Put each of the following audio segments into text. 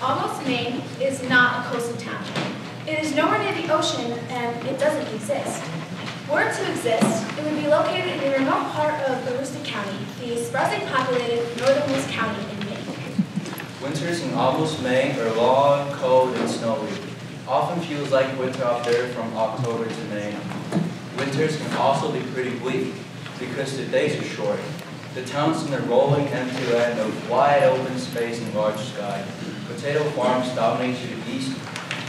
Almost Maine is not a coastal town. It is nowhere near the ocean, and it doesn't exist. Were it to exist, it would be located in a remote part of Aroostook County, the sparsely populated northernmost county in Maine. Winters in almost Maine are long, cold, and snowy. Often feels like winter out there from October to May. Winters can also be pretty bleak because the days are short. The town's in a rolling, empty land of wide open space and large sky. Potato farms dominate to the east,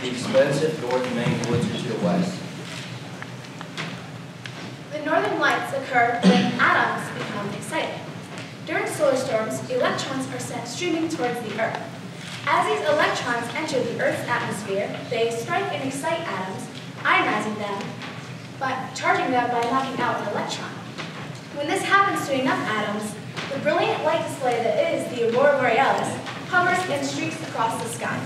the expensive North Maine woods are to the west. The northern lights occur when atoms become excited. During solar storms, electrons are sent streaming towards the Earth. As these electrons enter the Earth's atmosphere, they strike and excite atoms, ionizing them, charging them by knocking out an electron. When this happens to enough atoms, the brilliant light display that is the aurora borealis hovers and streaks across the sky.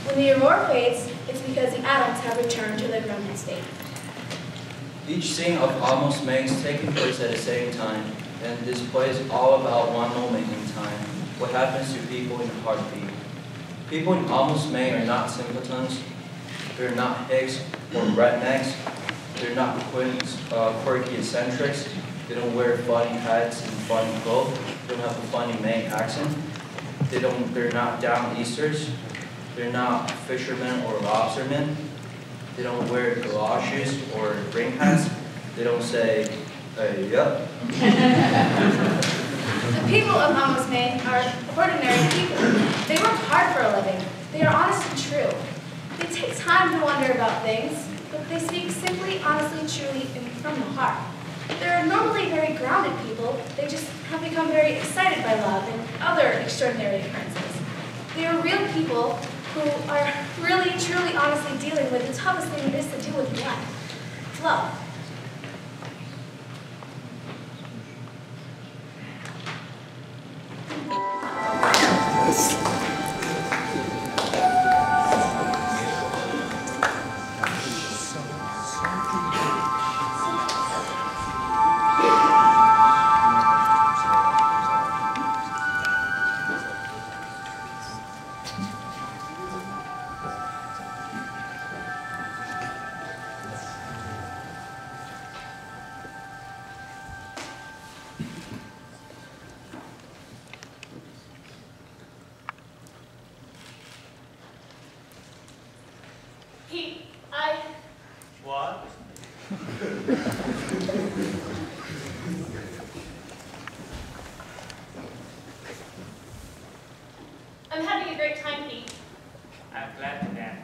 When the aurora fades, it's because the atoms have returned to their gremlin state. Each scene of Almost Maine is taking place at the same time, and this play is all about one moment in time, what happens to people in a heartbeat. People in Almost Maine are not simpletons, they're not hicks or rednecks, they're not quirky eccentrics, they don't wear funny hats and funny clothes, they don't have a funny Maine accent, they're not down easters, they're not fishermen or lobstermen, they don't wear galoshes or ring hats, they don't say, hey, yup. The people of Almost Maine are ordinary people. They work hard for a living. They are honest and true. They take time to wonder about things, but they speak simply, honestly, truly, and from the heart. They're normally very grounded people. They just have become very excited by love and other extraordinary occurrences. They are real people who are really, truly, honestly dealing with the toughest thing there is to deal with in life: love. What? I'm having a great time, Pete. I'm glad to that.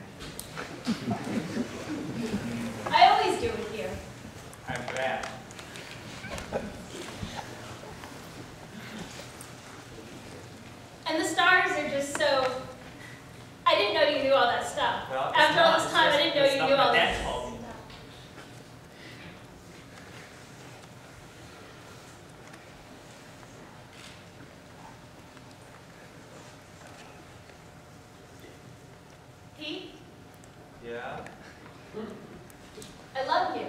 I always do with you. I'm glad. And the stars are just so... I didn't know you knew all that stuff. Well, After all this time, I didn't know you knew all that stuff. Pete? Yeah? I love you.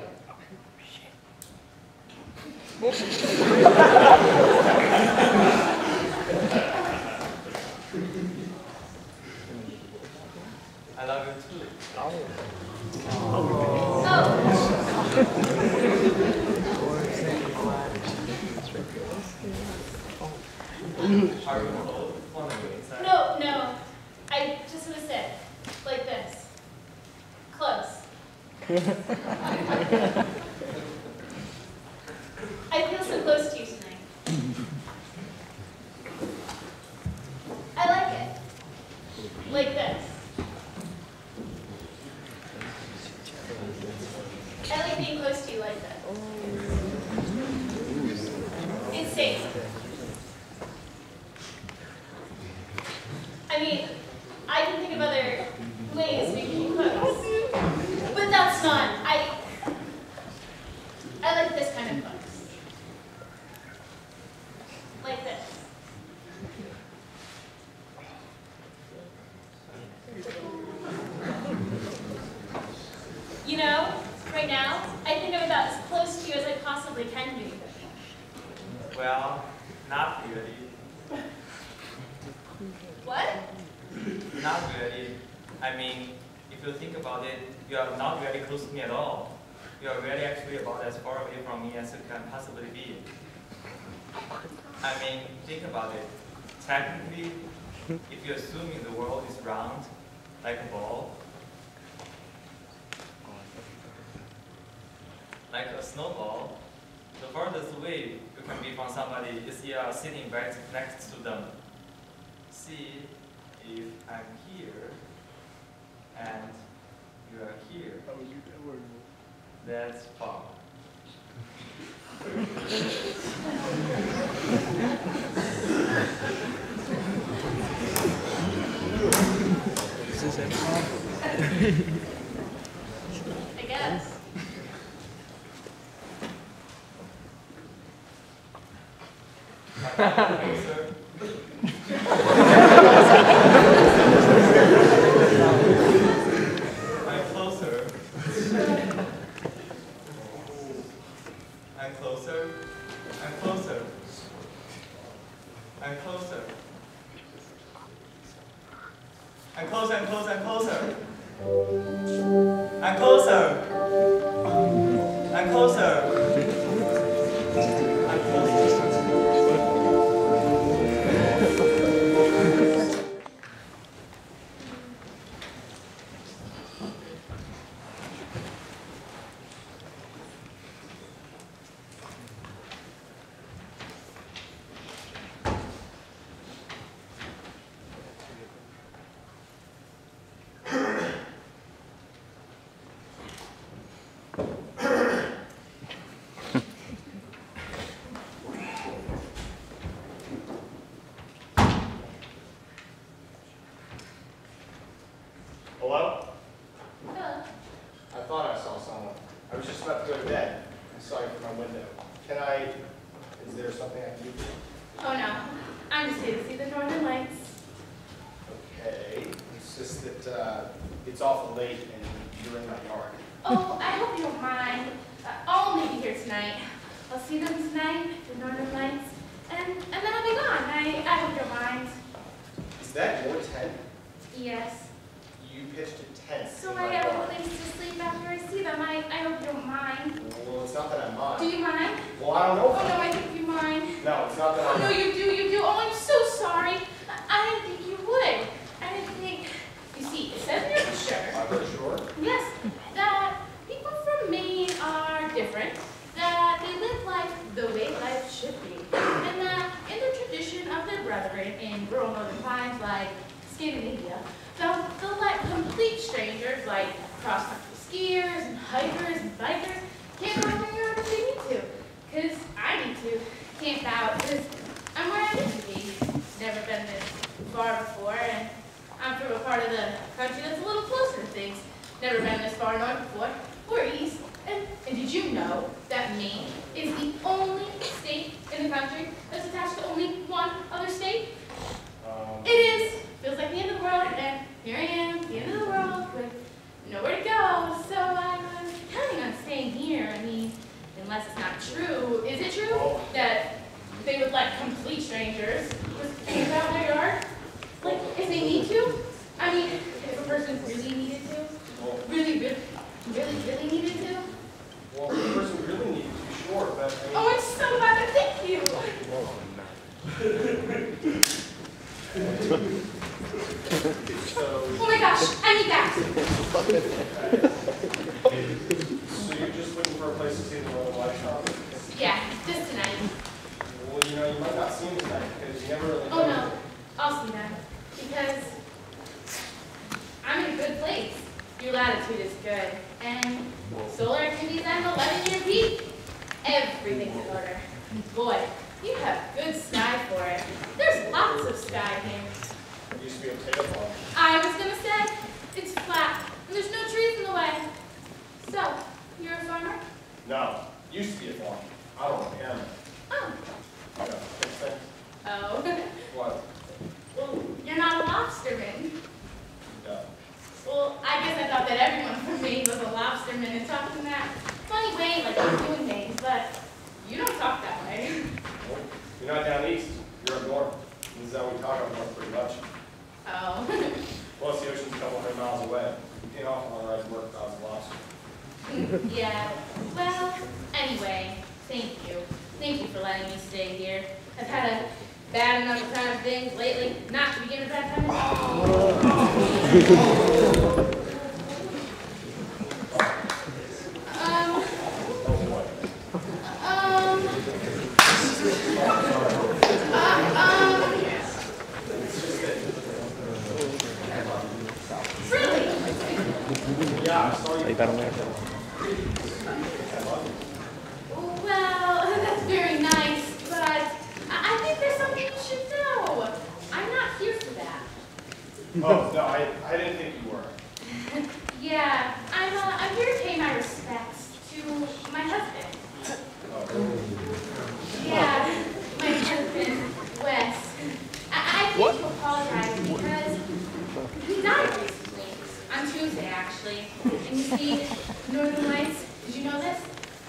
I love you too. Are we both want to go inside? No. I just want to sit. Like this. Close. I feel so close to you tonight. I like it. Like this. Right now, I think I'm about as close to you as I possibly can be. Well, not really. What? Not really. I mean, if you think about it, you are not really close to me at all. You are really actually about as far away from me as you can possibly be. I mean, think about it. Technically, if you're assuming the world is round, like a ball, like a snowball, the farthest away you can be from somebody is you are sitting right next to them. See, if I'm here, and you are here, that's far. I guess. Closer. I'm closer. I'm closer. I'm closer. I'm closer. I'm closer, I'm closer, I'm closer. I'm closer. I'm closer. I'm closer. Hello? Hello. I thought I saw someone. I was just about to go to bed. I saw you from my window. Is there something I can do for you? Oh no, I'm just here to see the northern lights. Okay. It's just that it's awful late and you're in my yard. Oh, I hope you don't mind. I'll only be here tonight. I'll see them tonight, the northern lights, and then I'll be gone. I hope you don't mind. Is that your tent? Yes. You pitched a tent So in I my have a yard. place to sleep after I see them. I hope you don't mind. Well, it's not that I mind. Do you mind? Well, I don't know. Oh no, I think you mind. No, it's not that Oh I no, mind. you do. Oh, I'm so sorry. I didn't think you would. I didn't think. You see, it says in your brochure. I'm pretty sure. Yes, that people from Maine are different. That they live life the way life should be, and that in the tradition of their brethren in rural northern climes like Scandinavia, they'll let complete strangers like cross-country skiers and hikers and bikers camp out wherever they need to. Because I need to camp out because I'm where I need to be. Never been this far before, and I'm from a part of the country that's a little closer to things. Never been this far north before, or east. And did you know that Maine is the only state in the country that's attached to only one other state? It is. Feels like the end of the world, and here I am, the end of the world, with nowhere to go. So I'm counting on staying here. I mean, unless it's not true. Is it true that they would let complete strangers just camp out in their yard? Like, if they need to? I mean, if a person really needed to? Really needed to? Well, if the person really needed to, sure, but I mean... Oh, I'm so glad. Thank you. So... Oh my gosh, I need that. So you're just looking for a place to see the Northern Lights from? Yeah, just tonight. Well, you know, you might not see them tonight because you never really know. Oh no, I'll see them. Because I'm in a good place. Your latitude is good. And solar activities at an 11-year peak. Everything's in order. Boy, you have good sky for it. There's lots of sky here. It used to be a potato farm. I was gonna say, it's flat, and there's no trees in the way. So, you're a farmer? No, used to be a farm. I don't know him. Oh. Yeah, fix things. Oh. What? Well, you're not a lobsterman. No. Well, I guess I thought that everyone from Maine was a lobsterman and talked in that funny way like you're doing things, but you don't talk that way. Well, you're not down east. You're up north. This is how we talk up north pretty much. Oh. Plus, the ocean's a couple hundred miles away. You can't often on a ride to work without a lobster. Yeah. Well, anyway, thank you. Thank you for letting me stay here. I've had a bad enough time of things lately, not to begin a bad time Really? Yeah, I saw you. Well, that's very nice, but I think there's something you should know. I'm not here for that. Oh, no, I didn't think you were. Yeah, I'm here to pay my respects to my husband. Yeah, my husband, Wes. I came to apologize because he died recently. On Tuesday, actually. And you see, Northern Lights, did you know this?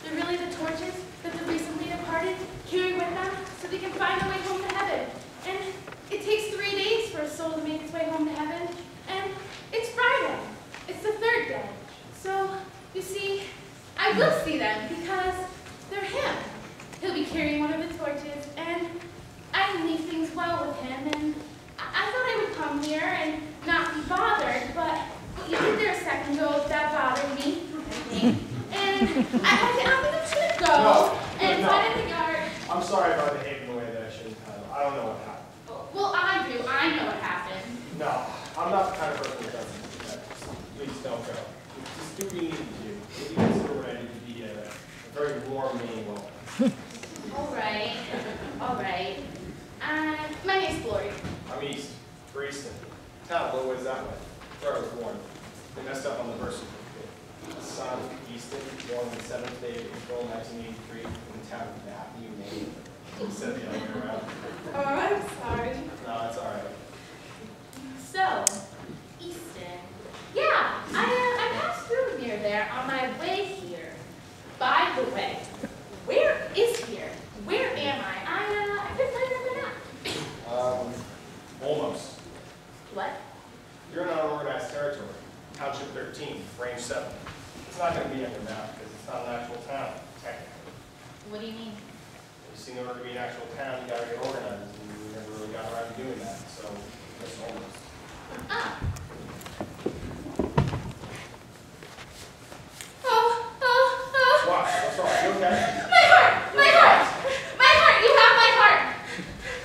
They're really the torches that the recently departed carry with them so they can find their way home to heaven. And it takes 3 days for a soul to make its way home to heaven. And it's Friday. It's the 3rd day. So, you see, I will see them because they're him. He'll be carrying one of the torches, and I leave things well with him, and I thought I would come here and not be bothered, but what you did there a second ago, that bothered me, I think. And I think I'm just going to go and find in the yard. I'm sorry if I behaved in the way that I shouldn't have. I don't know what happened. Well, I do. I know what happened. No, I'm not the kind of person that does things like that. Please don't go. Just do what you need to do. Maybe consider what I did to be a very warm Maine woman. All right. All right. My name's Glory. I'm east. Easton. Town a little ways that way. Where I was born. They messed up on the birth certificate. Son, Easton, born on the 7th day of April, 1983, in the town of Matthew, Maine. Instead of the other way around. Oh, I'm sorry. No, that's all right. So, Easton. Yeah, I passed through near there on my way here. By the way, where is here? Where am I? I couldn't find it on the map. Almost. What? You're in unorganized territory. Township 13, range 7. It's not going to be on your map because it's not an actual town, technically. What do you mean? You see, in order to be an actual town, you got to get organized, and we never really got around to doing that, so it's almost. Ah. What? What's wrong? You okay? My heart! My heart! My heart! You have my heart!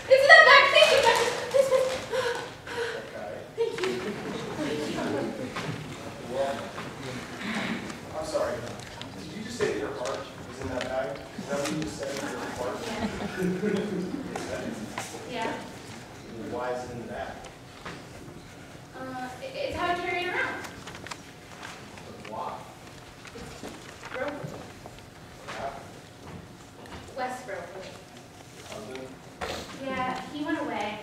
It's in the back. Thank you. Okay. Thank you. Well, I'm sorry. Did you just say that your heart is in that bag? Is that what you just said? Your heart? Yeah. Why is it in the bag? It's how I carry it around. Why? Broken. Yeah. Wes broken. Husband? Yeah, he went away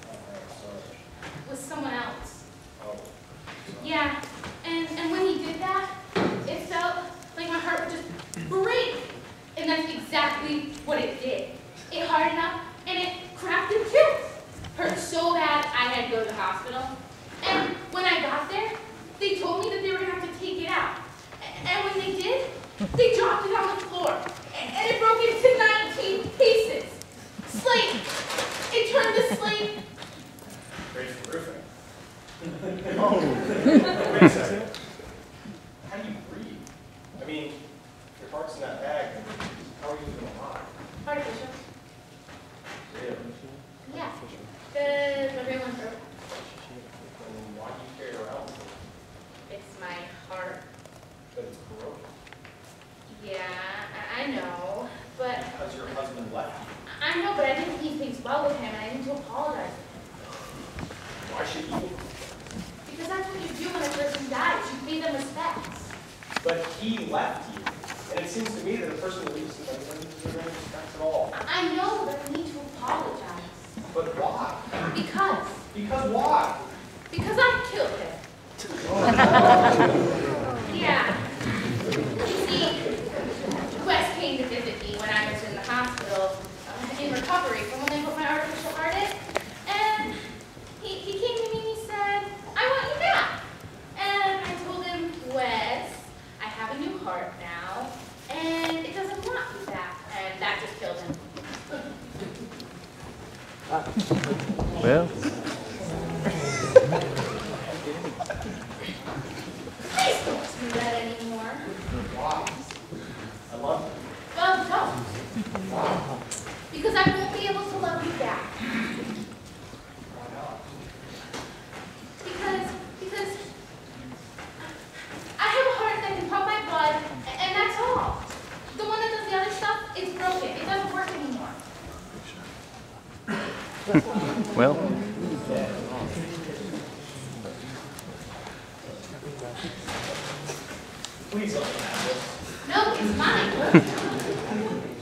Okay, sorry. with someone else. Oh. Sorry. Yeah, and when he did that, it felt like my heart would just break. And that's exactly what it did. It hardened up and it cracked in two. Hurt so bad I had to go to the hospital. And when I got there, they told me that they were going to have to take it out. And when they did, they dropped it on the floor. And it broke into 19 pieces. Slate. It turned to slate. Great for roofing. Oh, wait a second. How do you breathe? I mean, your heart's in that bag, and how are you even alive? Artificial. Really? Yeah. The real one broke. And why do you carry it around? It's my heart. But it's broken. Yeah, I know, but Because your husband left you. I know, but I didn't leave things well with him, and I need to apologize. Why should you? Because that's what you do when a person dies. You pay them respects. But he left you. And it seems to me that a person that leaves somebody doesn't deserve any respect at all. I know, but I need to apologize. But why? Because. Because why? Because I killed him. Oh, Please don't do that anymore. Why? I love you. Well, don't. Because I won't be able to love you back. Why not? Because I have a heart that can pump my blood, and that's all. The one that does the other stuff, it's broken. It doesn't work anymore. Well, Please let me have this. No, it's mine.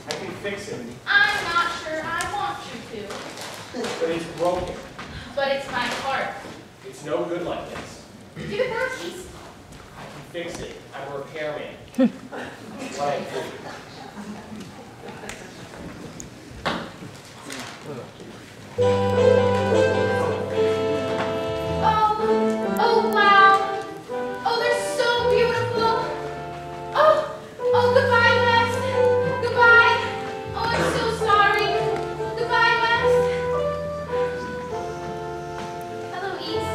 I can fix it, I'm not sure I want you to. but it's broken. But it's my heart. It's no good like this. Give it back, please. I can fix it. I'm a repairman. What I do. Oh, wow. Oh, they're so beautiful. Oh, goodbye, Wes. Goodbye. Oh, I'm so sorry. Goodbye, Wes. Hello, East.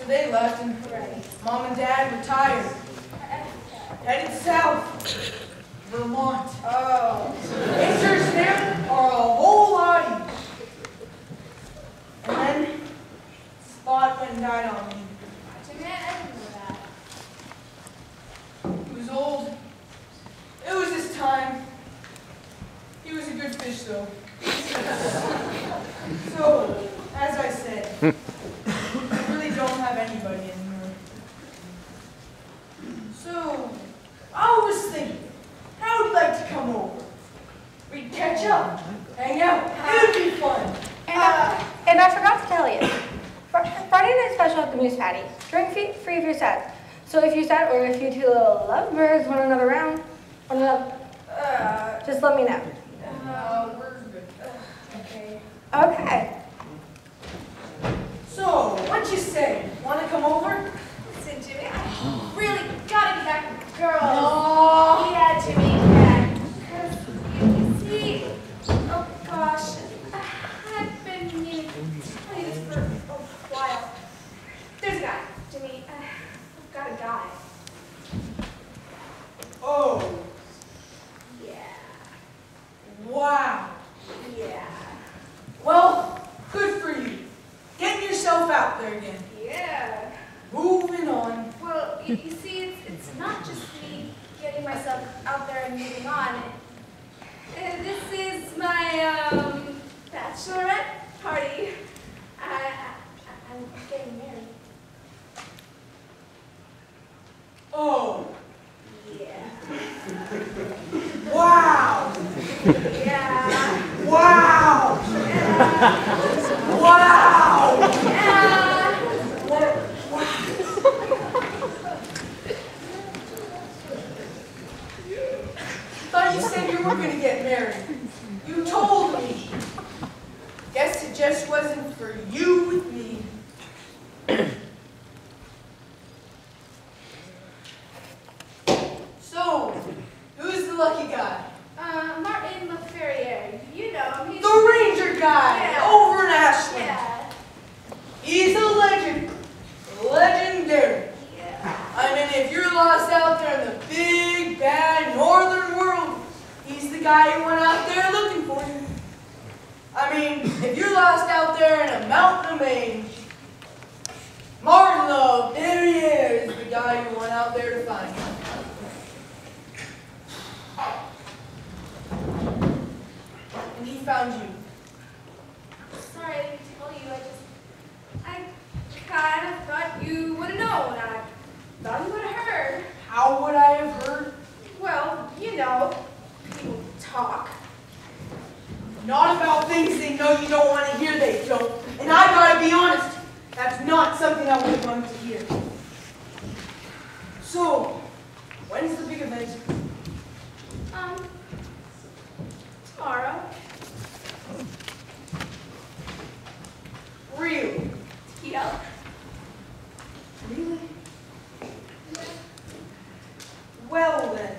So they left, and Mom and Dad retired. Headed south. Vermont. Oh. Pictures there are a whole lot easier. And then, Spot went and died on me. Jimmy, I didn't know that. He was old. It was his time. He was a good fish, though. So, as I said, I really don't have anybody anymore. So, I was thinking, how would you like to come over? We'd catch up, hang out. It would be fun. And I forgot to tell you, Friday night special at the Moose Patty. Drink free if you're sad. So if you're sad, or if you two little lovebirds want another round, just let me know. We're good. Okay. Okay. So, what you say? Want to come over? Listen, Jimmy, I really gotta get back with the girls. Oh. Yeah, Jimmy, yeah. Because you see, oh gosh, I've been meaning to tell you this for a while. There's a guy, Jimmy. I've got a guy. Oh. Yeah. Wow. Yeah. Well, good for you. Getting yourself out there again. Yeah. Moving on. Well, you see, it's not just me getting myself out there and moving on. This is my bachelorette party. I'm getting married. Oh. Yeah. Wow. Yeah. Wow. Wow. Yeah. Thought you said you were going to get married. You told me. Guess it just wasn't for you with me. So, who's the lucky guy? Martin LaFerriere. You know him. He's The ranger guy Yeah. over in Ashland. Yeah. He's a legend. Legendary. Yeah. I mean, if you're lost out there in the big, bad northern world, he's the guy who went out there looking for you. I mean, if you're lost out there in a mountain of Maine, Martin Love, there he is, the guy who went out there to find you. And he found you. Sorry, I didn't tell you. I kind of thought you would have known. I thought you would have heard. How would I have heard? Well, you know, people talk. Not about things they know you don't want to hear, they don't. And I gotta be honest, that's not something I would want to hear. So, when's the big event? Tomorrow. Really? Yeah. Really? Well then,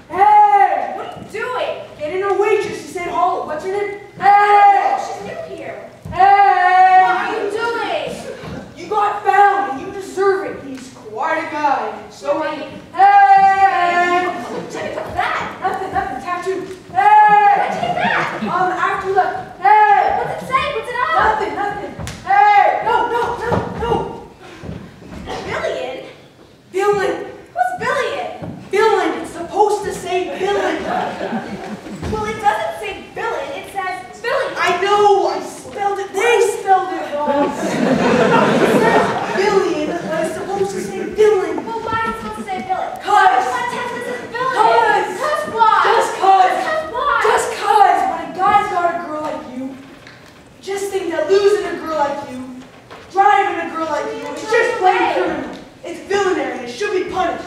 hey! What are you doing? Get in her waitress, she said, "Oh, what's your name?" Oh, Hey! she's new here. Hey! What are you doing? You got found and you deserve it. He's quite a guy. So Jimmy. hey! Jimmy, what's that? Nothing, tattoo. Hey! Where'd you get that? After left. Hey! What's it say? What's it on? Nothing. Hey! No. Billion? Villain. What's billion? Villain. It's supposed to say villain. Well, it doesn't say billion. It says billion. I know. I spelled it. They spelled it wrong. It says billion, but it's supposed to say villain. Well, why is it supposed to say billion? Cause. What test this is billion? Cause. Cause why? Just cause. Cause why? Just cause when a guy's got a girl like you, just think that losing a girl like you, driving a girl like you, is just plain criminal. It's villainary and it should be punished.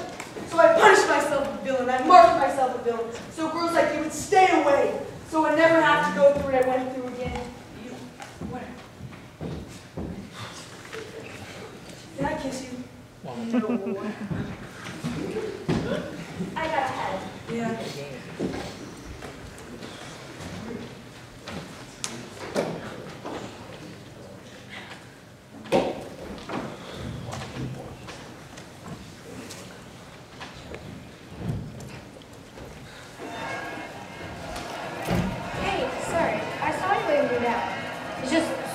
So I punished myself a villain. I marked myself a villain. So girls like you would stay away. So I never have to go through what I went through again. You, what? Did I kiss you? No. I got ahead. Yeah.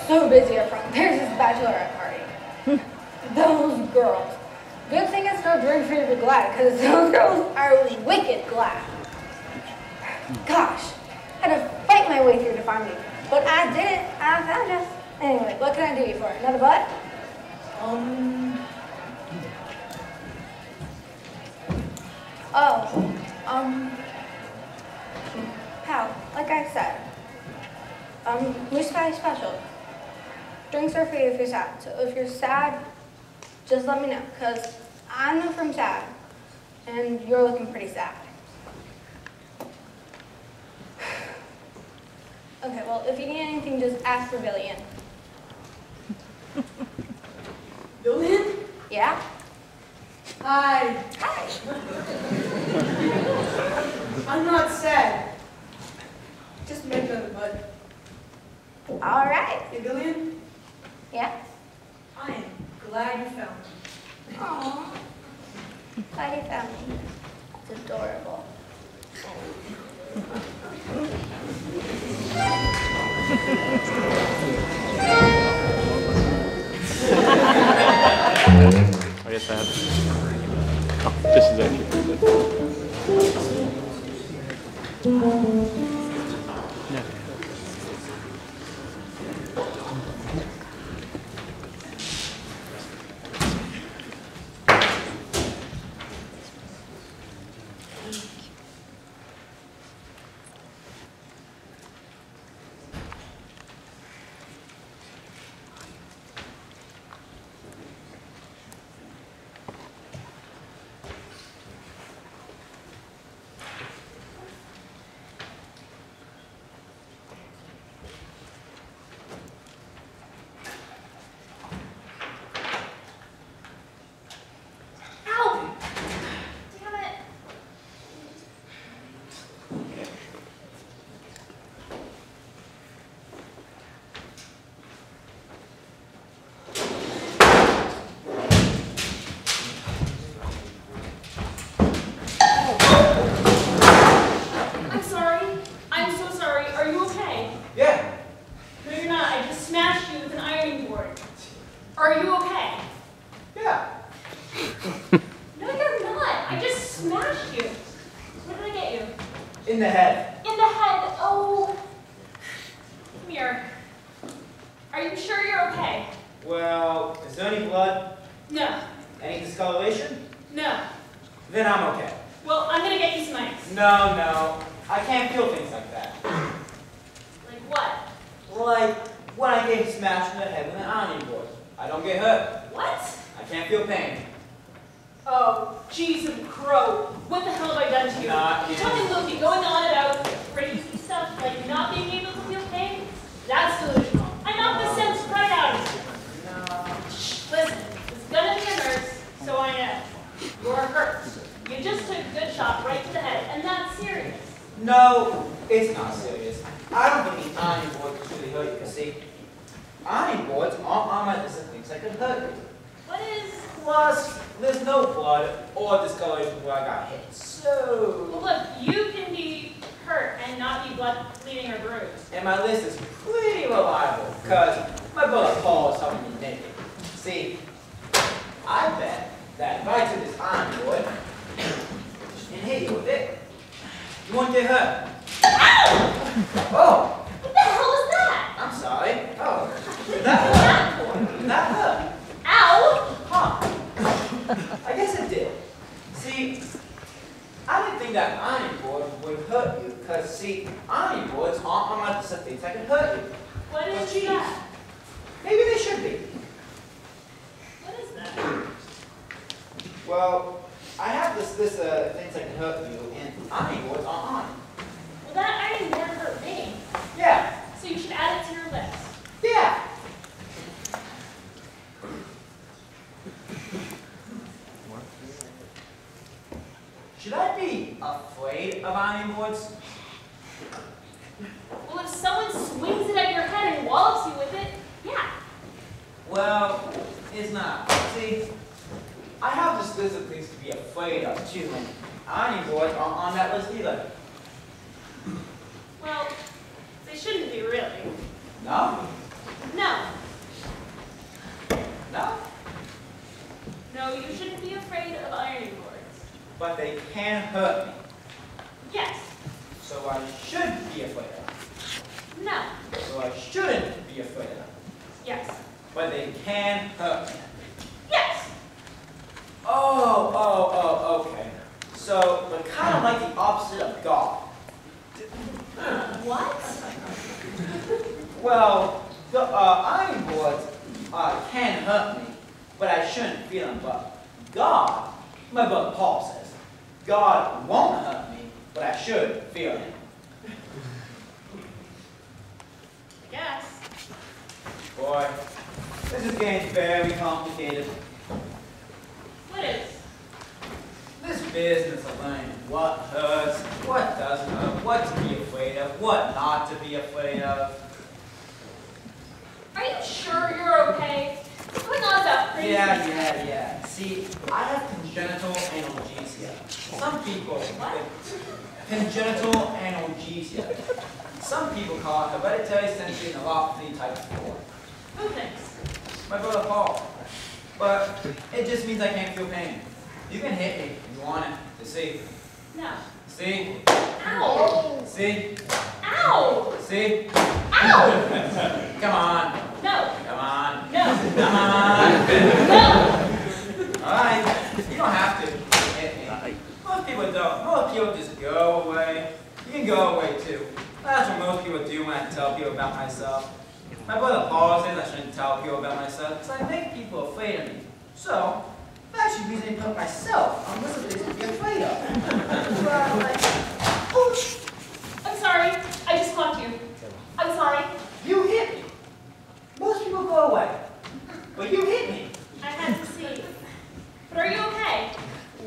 so busy up front. There's this bachelorette party. Those girls. Good thing it's no drink for you to be glad, because those girls are wicked glad. Gosh, I had to fight my way through to find you. But I did it. I found you. Anyway, what can I do you for? Another butt? Pal, like I said, Moose Pie special. Drinks are free if you're sad. So if you're sad, just let me know, because I know from sad, and you're looking pretty sad. Okay, well, if you need anything, just ask for Billion. Billion? Yeah? Hi. Hi. I'm not sad. Just make another bud. All right. Hey, Billion? Yeah? I am glad you found me. Aww. Glad you found me. That's adorable. I guess I have. Oh, this is actually pretty good. Yeah. In the head. In the head. Oh. Come here. Are you sure you're okay? Well, is there any blood? No. Any discoloration? No. Then I'm okay. Well, I'm gonna get you some ice. No. I can't feel things like that. Like what? Like when I get smashed in the head with an ironing board. I don't get hurt. What? I can't feel pain. Oh, jeez and crow. What the hell have I done to you? Not Tell me, Lucy, going on about crazy stuff like not being able to feel pain? That's delusional. I knocked the sense right out of you. No. Shh, listen, it's gonna be a nurse, so I know. You're hurt. You just took a good shot right to the head, and that's serious. No, it's not serious. I don't think the ironing board could really hurt you, see. Ironing boards aren't armored as things that could hurt you. What is... Plus, there's no blood or discoloration where I got hit, so... Well, look, you can be hurt and not be blood bleeding or bruised. And my list is pretty reliable, because my brother Paul is helping me make it. See, I bet that if I took this iron board and hit you with it, you won't get hurt. Ow! Oh! What the hell is that? I'm sorry. Oh, did that hurt? Did that hurt? Ow! Huh. I guess it did. See, I didn't think that ironing board would hurt you, because, see, ironing boards aren't armored to things that can hurt you. What is Geez. that? Maybe they should be. What is that? Well, I have this list of things that can hurt you, and ironing boards aren't on it. Well, that ironing board hurt me. Yeah. So you should add it to your list. Yeah. Should I be afraid of ironing boards? Well, if someone swings it at your head and wallops you with it, yeah. Well, it's not. See, I have this list of things to be afraid of, too, and ironing boards aren't on that list either. Well, they shouldn't be really. No? No. but they can hurt me. Yes. So I should be afraid of them. No. So I shouldn't be afraid of them. Yes. But they can hurt me. Yes. Okay. So they're kind of like the opposite of God. What? Well, the iron boards can hurt me, but I shouldn't feel them. But God, my brother Paul says, God won't hurt me, but I should feel him. I guess. Boy, this is getting very complicated. What is? This business of learning what hurts, what doesn't hurt, what to be afraid of, what not to be afraid of. Are you sure you're okay? What's going on with that crazy? Yeah. See, I have congenital analgesia. Some people... What? Congenital analgesia. Some people call it hereditary sensory neuropathy type 4. Who thinks? My brother Paul. But it just means I can't feel pain. You can hit me if you want it to see. No. See? Ow! See? Ow! See? Ow! Come on. No. Come on. No. Come on. No. Alright. You don't have to hit me. Most people don't. Most people just go away. You can go away too. That's what most people do when I tell people about myself. My brother Paul says I shouldn't tell people about myself because I make people afraid of me. So, that's the reason I put myself on this list to be afraid of. I'm sorry. I just caught you. I'm sorry. You hit me. Most people go away. But you hit me. I had to see. But are you okay?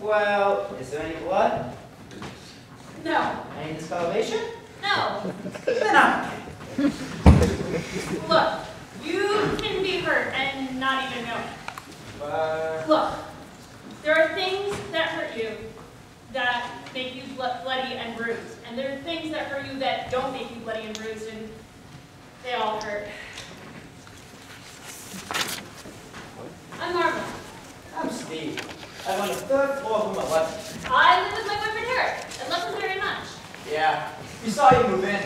Well, is there any blood? No. Any discoloration? No. Then I'm okay. Look, you can be hurt and not even know it. But... Look, there are things that hurt you that make you bloody and bruised. And there are things that hurt you that don't make you bloody and bruised, and they all hurt. I'm Marvel. I'm Steve. I live on the 3rd floor of room 11. I live with my boyfriend Eric. I love him very much. Yeah, we saw you move in.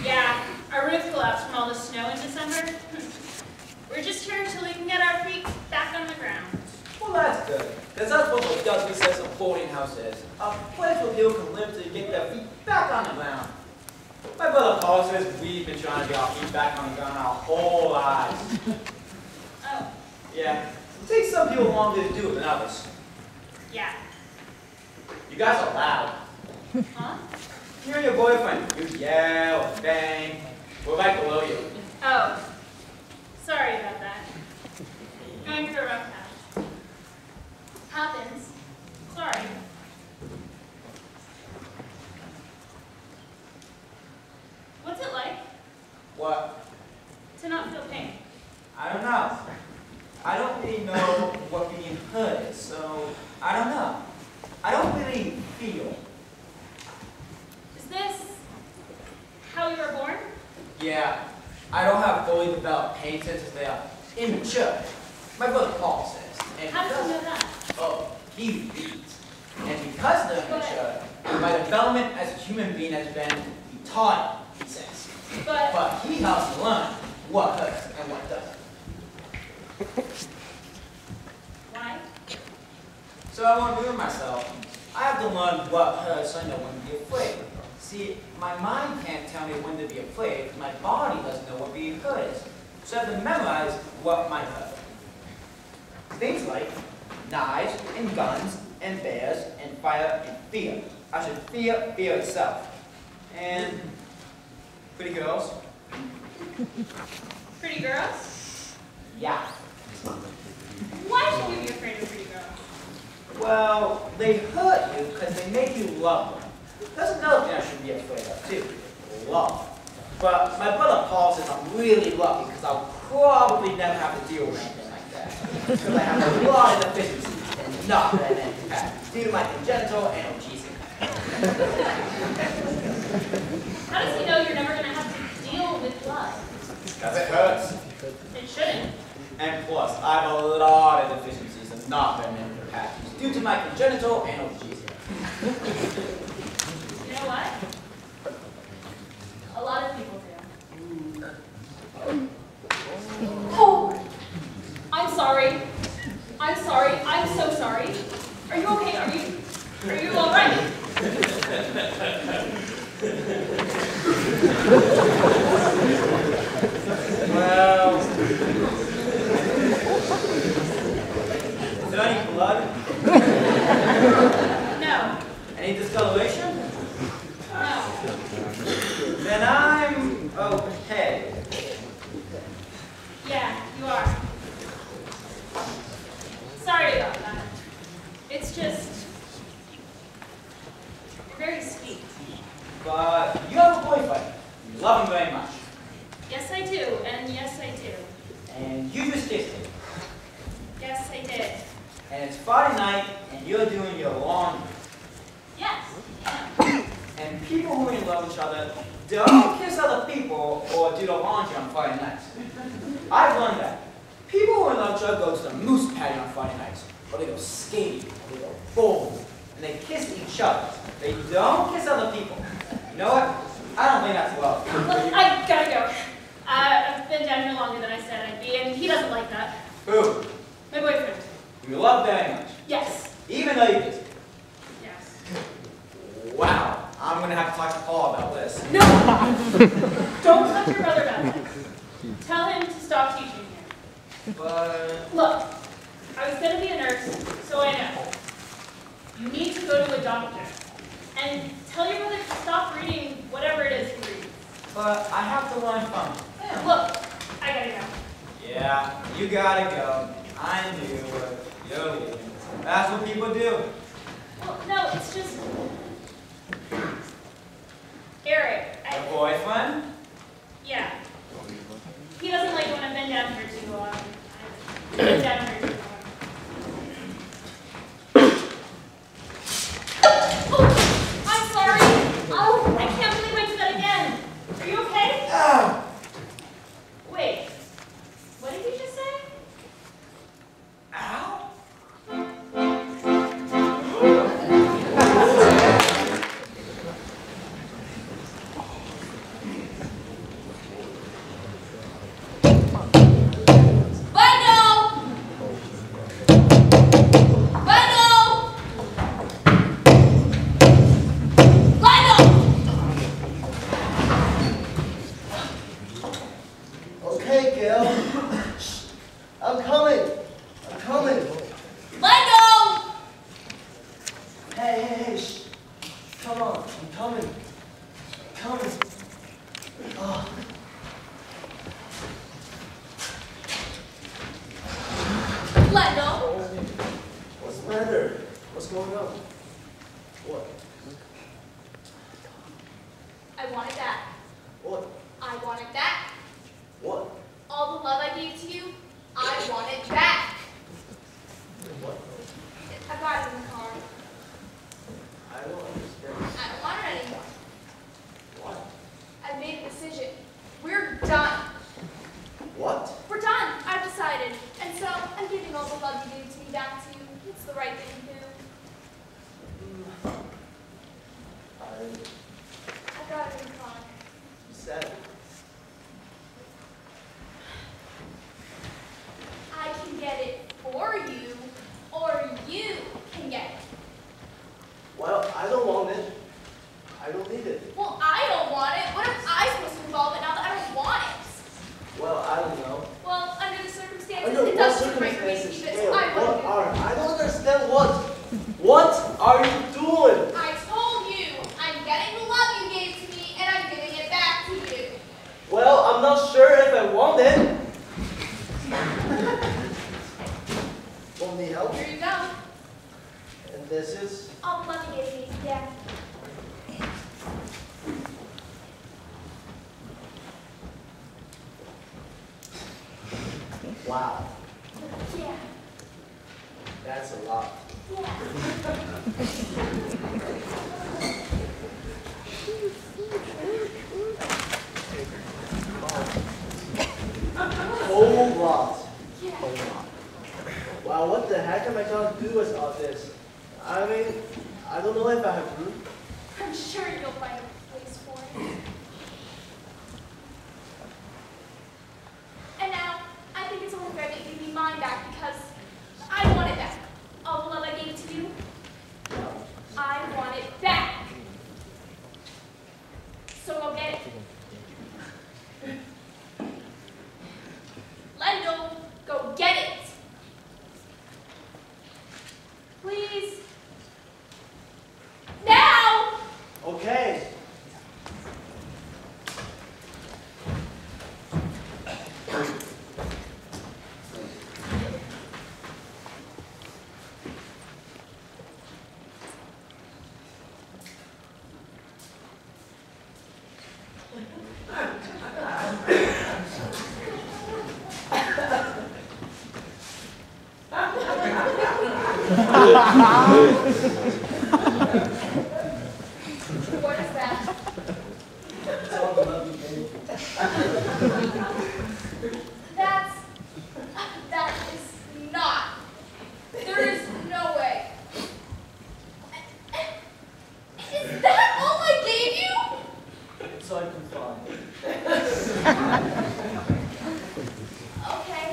Yeah, our roof collapsed from all the snow in December. We're just here until we can get our feet back on the ground. Well, that's good. Because that's what the Dudley says a boarding house is. A place where people can live till you get their feet back on the ground. My brother Paul says we've been trying to get our feet back on the ground our whole lives. Oh, Yeah, it takes some people longer to do it than others. yeah. You guys are loud. Huh? You and your boyfriend, you yell and bang. We're right below you. Oh, sorry about that. Going through a rough patch. Happens. Sorry. What's it like What? to not feel pain? I don't know. I don't really know what being hurt is, so I don't know. I don't really feel. Is this how you were born? Yeah, I don't have fully developed pain senses. They are immature. My brother Paul says. And How does because- he know that? Oh, he reads. And because they're immature, my development as a human being has been retarded, he says. But he helps me learn what hurts and what doesn't. Why? So I won't ruin myself. I have to learn what hurts so I know when to be afraid. See, my mind can't tell me when to be afraid because my body doesn't know what being hurt is. So I have to memorize what might hurt. Things like knives and guns and bears and fire and fear. I should fear fear itself. And pretty girls. Pretty girls? Yeah. Why should you be afraid of pretty girls? Well, they hurt you because they make you love them. That's another thing I should be afraid of, too. Love. But my brother Paul says I'm really lucky because I'll probably never have to deal with anything like that. Because I have a lot of deficiencies and not that impact due to my congenital analgesia. How does he know you're never going to have to deal with love? Because it hurts. It shouldn't. And plus, I have a lot of deficiencies and not very many capacities. due to my congenital analgesia. You know what? A lot of people do. Oh, I'm sorry. I'm sorry. I'm so sorry. Are you okay? Are you all right? Well, is there any blood? No. Any discoloration? No. Then I'm okay. Yeah, you are. Sorry about that. It's just, you're very sweet. But you have a boyfriend. You love him very much. Yes, I do, and yes, I do. And you just kissed him. Yes, I did. And it's Friday night, and you're doing your laundry. Yes, yeah. And people who are in love with each other don't kiss other people or do the laundry on Friday nights. I've learned that. People who are in love with each other go to the moose patty on Friday nights, or they go skating, or they go bowling, and they kiss each other. They don't kiss other people. You know what? I don't think that's love. Look, I gotta go. I've been down here longer than I said I'd be, and he doesn't like that. Who? My boyfriend. You love very much. Yes. Even though you kiss him. Yes. Wow. I'm going to have to talk to Paul about this. No! Don't talk to your brother about it. Tell him to stop teaching here. But... Look, I was going to be a nurse, so I know. You need to go to a doctor. And tell your brother to stop reading whatever it is he reads. But I have to learn from him. Look, I gotta go. Yeah, you gotta go. I knew it. You're leaving. That's what people do. Well, no, it's just... Eric, Your boyfriend? Yeah. He doesn't like it when I've been down here too long. I've been down here too long. Oh, I'm sorry. Oh, I can't believe I did that again. Are you okay? Wait. What did you just say? Ow? Wow. Yeah. That's a lot. Yeah. Whole lot. Yeah. Wow, what the heck am I going to do with all this? I mean, I don't know if I have room. I'm sure you'll find a place for it. And now, I think it's only fair that you give me mine back because I want it back. All the love I gave to you, I want it back. So go get it. Lendl, go get it. Please. Now! Okay. What is that? It's all the love you gave. That is not. There is no way. Is that all I gave you? So I can fly. Okay.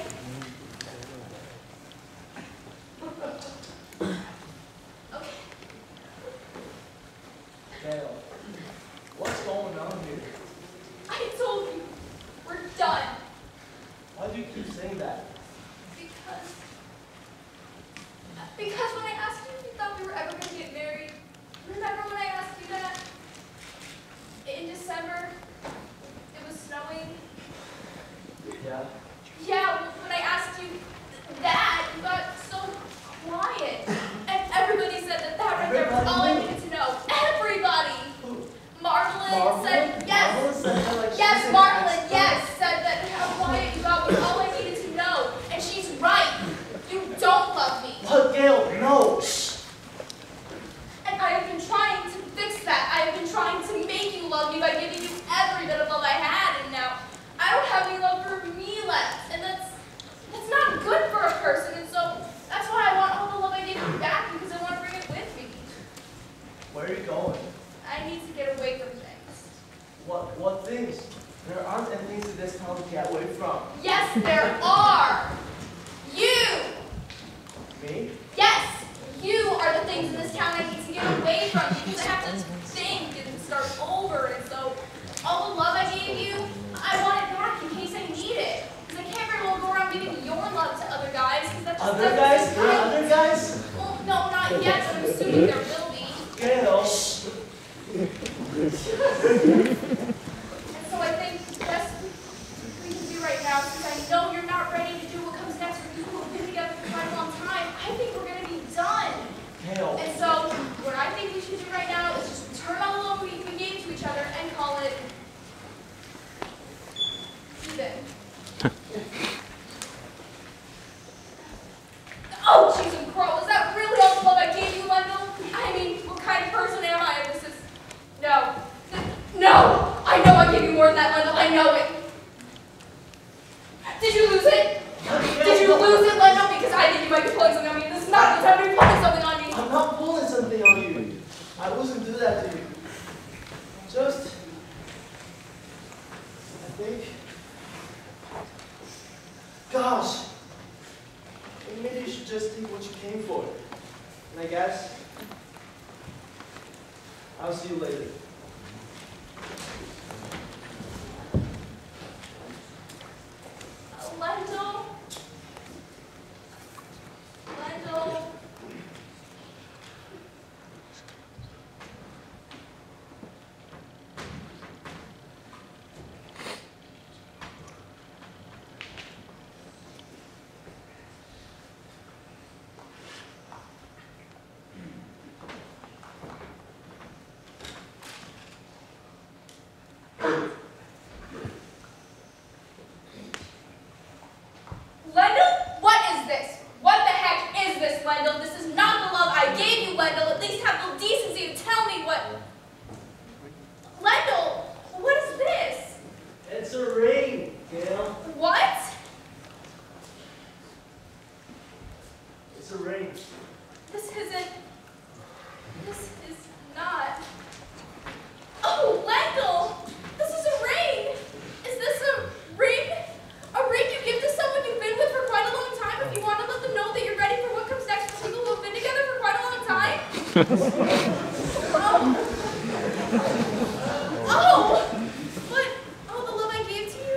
Okay. Dale, what's going on here? I told you. We're done. Why do you keep saying that? Because when I asked you if you thought we were ever going to get married, remember when I asked you that? In December, it was snowing. Yeah. Yeah, when I asked you that, you got so quiet. And everybody said that right there was all I needed to know. Everybody! Marlon said yes. Marlon said that like Yes, she's Marlon, an yes, said that how quiet you got was all I needed to know. And she's right. You don't love me. But Gail, no. And I have been trying to fix that. I have been trying to make you love me by giving you every bit of love I had, and now I don't have any love for me left. And that's not good for a person, and so that's why I want all the love I gave you back, because I want to bring it with me. Where are you going? I need to get away from things. What things? There aren't any things in this town to get away from. Yes, there are. You. Me? Yes, you are the things in this town I need to get away from because I have to think and start over. And so all the love I gave you, I want it back in case I need it. Because I can't very well go around giving your love to other guys. That just Other guys? There are other guys? Well, no, not yet, but I'm assuming there will be. Gail. And so I think the best we can do right now, since I know you're not ready to do what comes next for people who've been together for quite a long time, I think we're going to be done. Gail. And so what I think we should do right now is just return all the love we gave to each other and call it even. Oh, jeez and crow, is that really all the love I gave you, Lendl? I mean, what kind of person am I? This is... No. No! I know I gave you more than that, Lendl. I know it. Did you lose it? Did you lose it, Lendl? Because I think you might be pulling something on me. This is not the time to be pulling something on me. I'm not pulling something on you. I wasn't do that to you. Just... I think... Gosh. Maybe you should just take what you came for. And I guess... I'll see you later. Lendl? Lendl? Oh! What? Oh, the love I gave to you?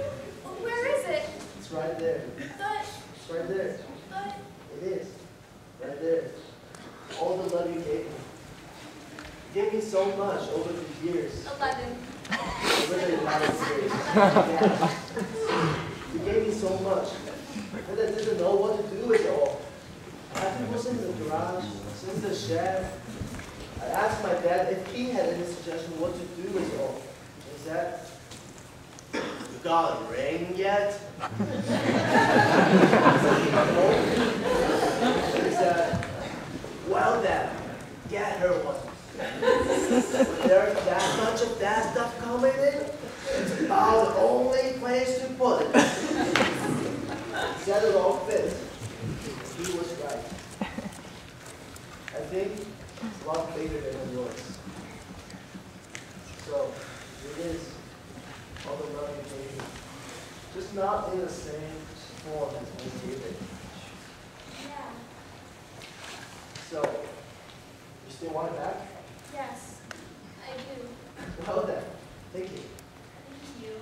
Where is it? It's right there. But, It's right there. but, It is. Right there. All the love you gave me. You gave me so much over the years. 11. Over the 11 years. Yeah. You gave me so much. And I didn't know what to do with it all. I was in the garage, I was in the shed. I asked my dad if he had any suggestion what to do with it all. He said, "You got a ring yet?" He said, "Well then, get her one." When there's that much of that stuff coming in, it's about the only place to put it. He said it all fits. He was right. I think it's a lot bigger than yours. So, it is all the love you gave me. Just not in the same form as when you gave it. Yeah. So, you still want it back? Yes, I do. Well then, thank you. Thank you.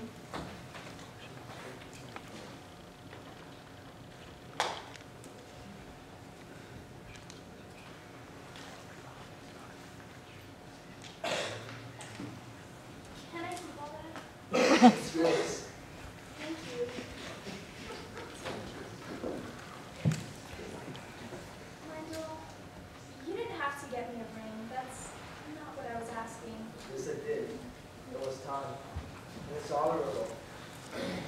Can I keep all that? It's yours. Thank you. Wendell, you didn't have to get me a ring. That's not what I was asking. Yes, I did. It was time. And it's honorable.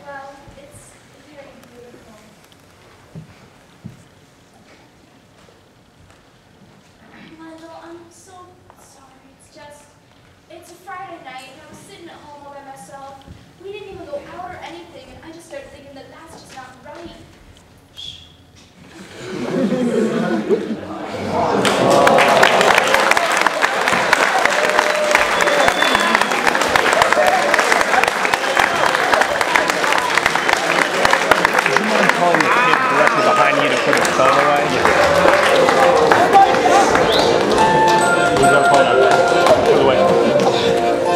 Well, it's very beautiful. Wendell, I'm so sorry. It's a Friday night and I was sitting at home all by myself. We didn't even go out or anything and I just started thinking that that's just not right. Shh. Calling the kid directly behind you to put his phone away? Who's our phone up? Put it away.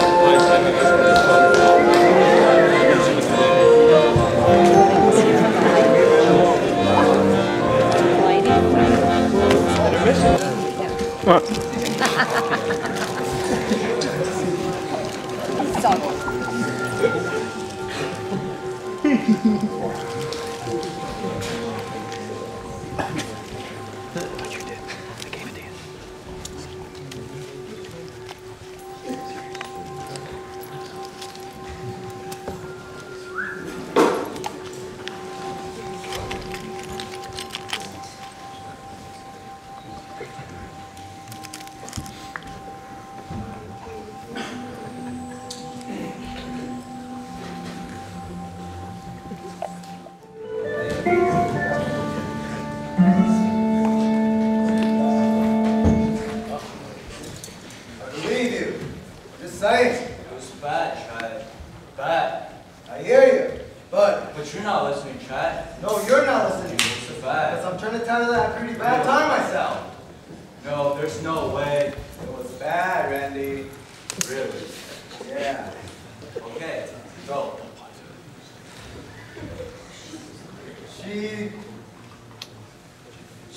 I believe you. Just saying. It was bad, Chad. Bad. I hear you. But But you're not listening, Chad. no, you're not listening. It's so bad. Because I'm trying to tell you that I had a pretty bad time myself. No, there's no way. It was bad, Randy. Really? Yeah. Okay, go. She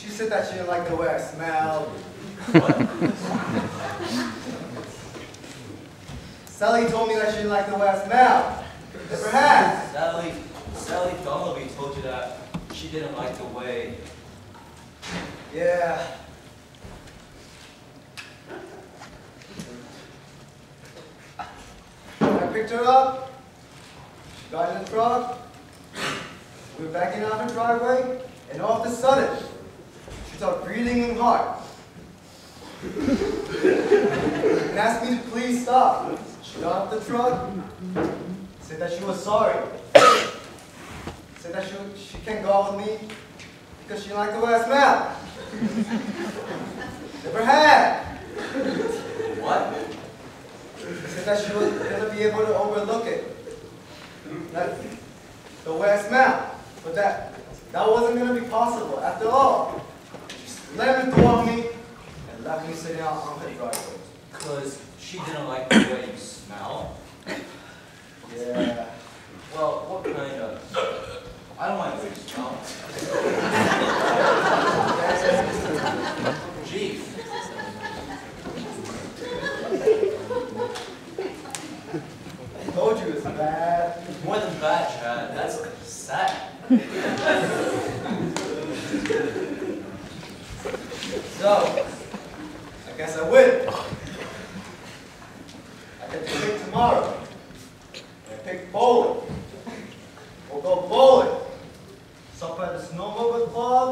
said that she didn't like the way I smelled. Sally told me that she didn't like the way I smelled. Never had. Sally Dunleavy told you that she didn't like the way. Yeah. I picked her up. She got in the truck. We were backing out her driveway, and all of a sudden, she started breathing hard. And asked me to please stop. She got off the truck, said that she was sorry. Said that she can't go out with me because she didn't like the way I smell. Never had. What? Said that she was going to be able to overlook it. Like, the way I smell. But that wasn't going to be possible. After all, she slammed the door on me and and left me sitting out on her driveway. Because she didn't like the way you smell. Yeah. Well, what kind of? I don't mind the way you smell. Gee. I told you it's bad. More than bad, Chad. That's sad. So, I guess I win. I get to pick tomorrow. I pick bowling. We'll go bowling. Supper at the snowmobile club.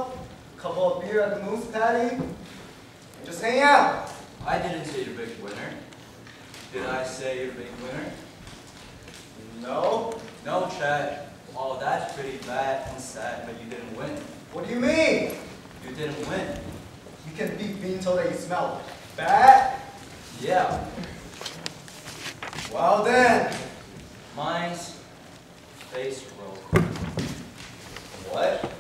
Couple of beer at the moose patty. And just hang out. I didn't say you're a big winner. Did I say you're a big winner? No. No, Chad. Oh, that's pretty bad and sad, but you didn't win. What do you mean? You didn't win. You can beat being told that you smell bad? Yeah. Well then. Mine's face broke. What?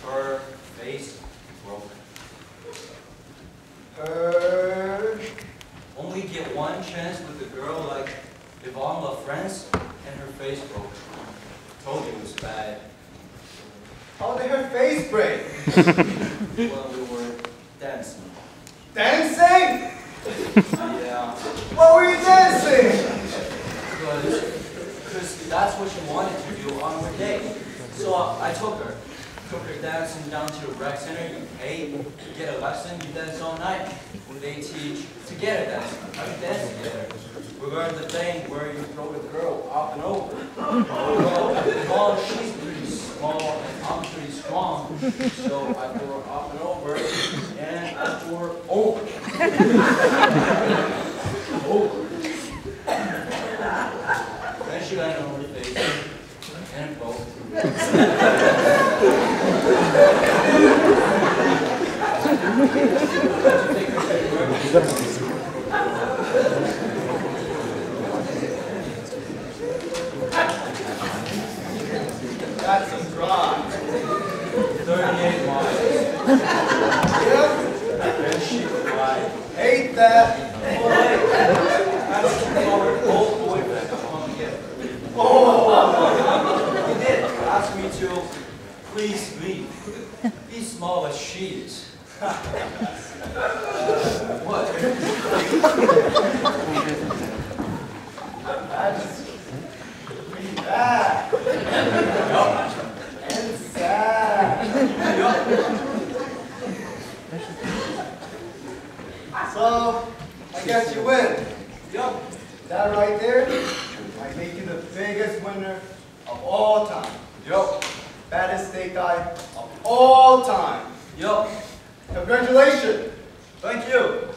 Her face broke. Her... Only get one chance with a girl like if all my friends and her face broke. Told you it was bad. How did her face break? When we were dancing. Dancing? Yeah. What were you dancing? Because that's what she wanted to do on her date. So I took her dancing down to the rec center. You pay, you get a lesson, you dance all night. They teach together dancing. How you dance together? We learned the thing where you throw the girl up and over. Well, she's pretty small and I'm pretty strong. So I threw her up and over and I threw her over. Over. Then she landed on her face and it broke. That's a drive. 38 miles. Yeah? And she cried. Hate that. That's our old boyfriend. Come again. Oh! He did ask me to please leave. He's small as she is. What? That's pretty bad. Yup. And sad. Yup. So, I guess you win. Yup. That right there might make you the biggest winner of all time. Yup. Baddest steak guy of all time. Yup. Congratulations. Thank you.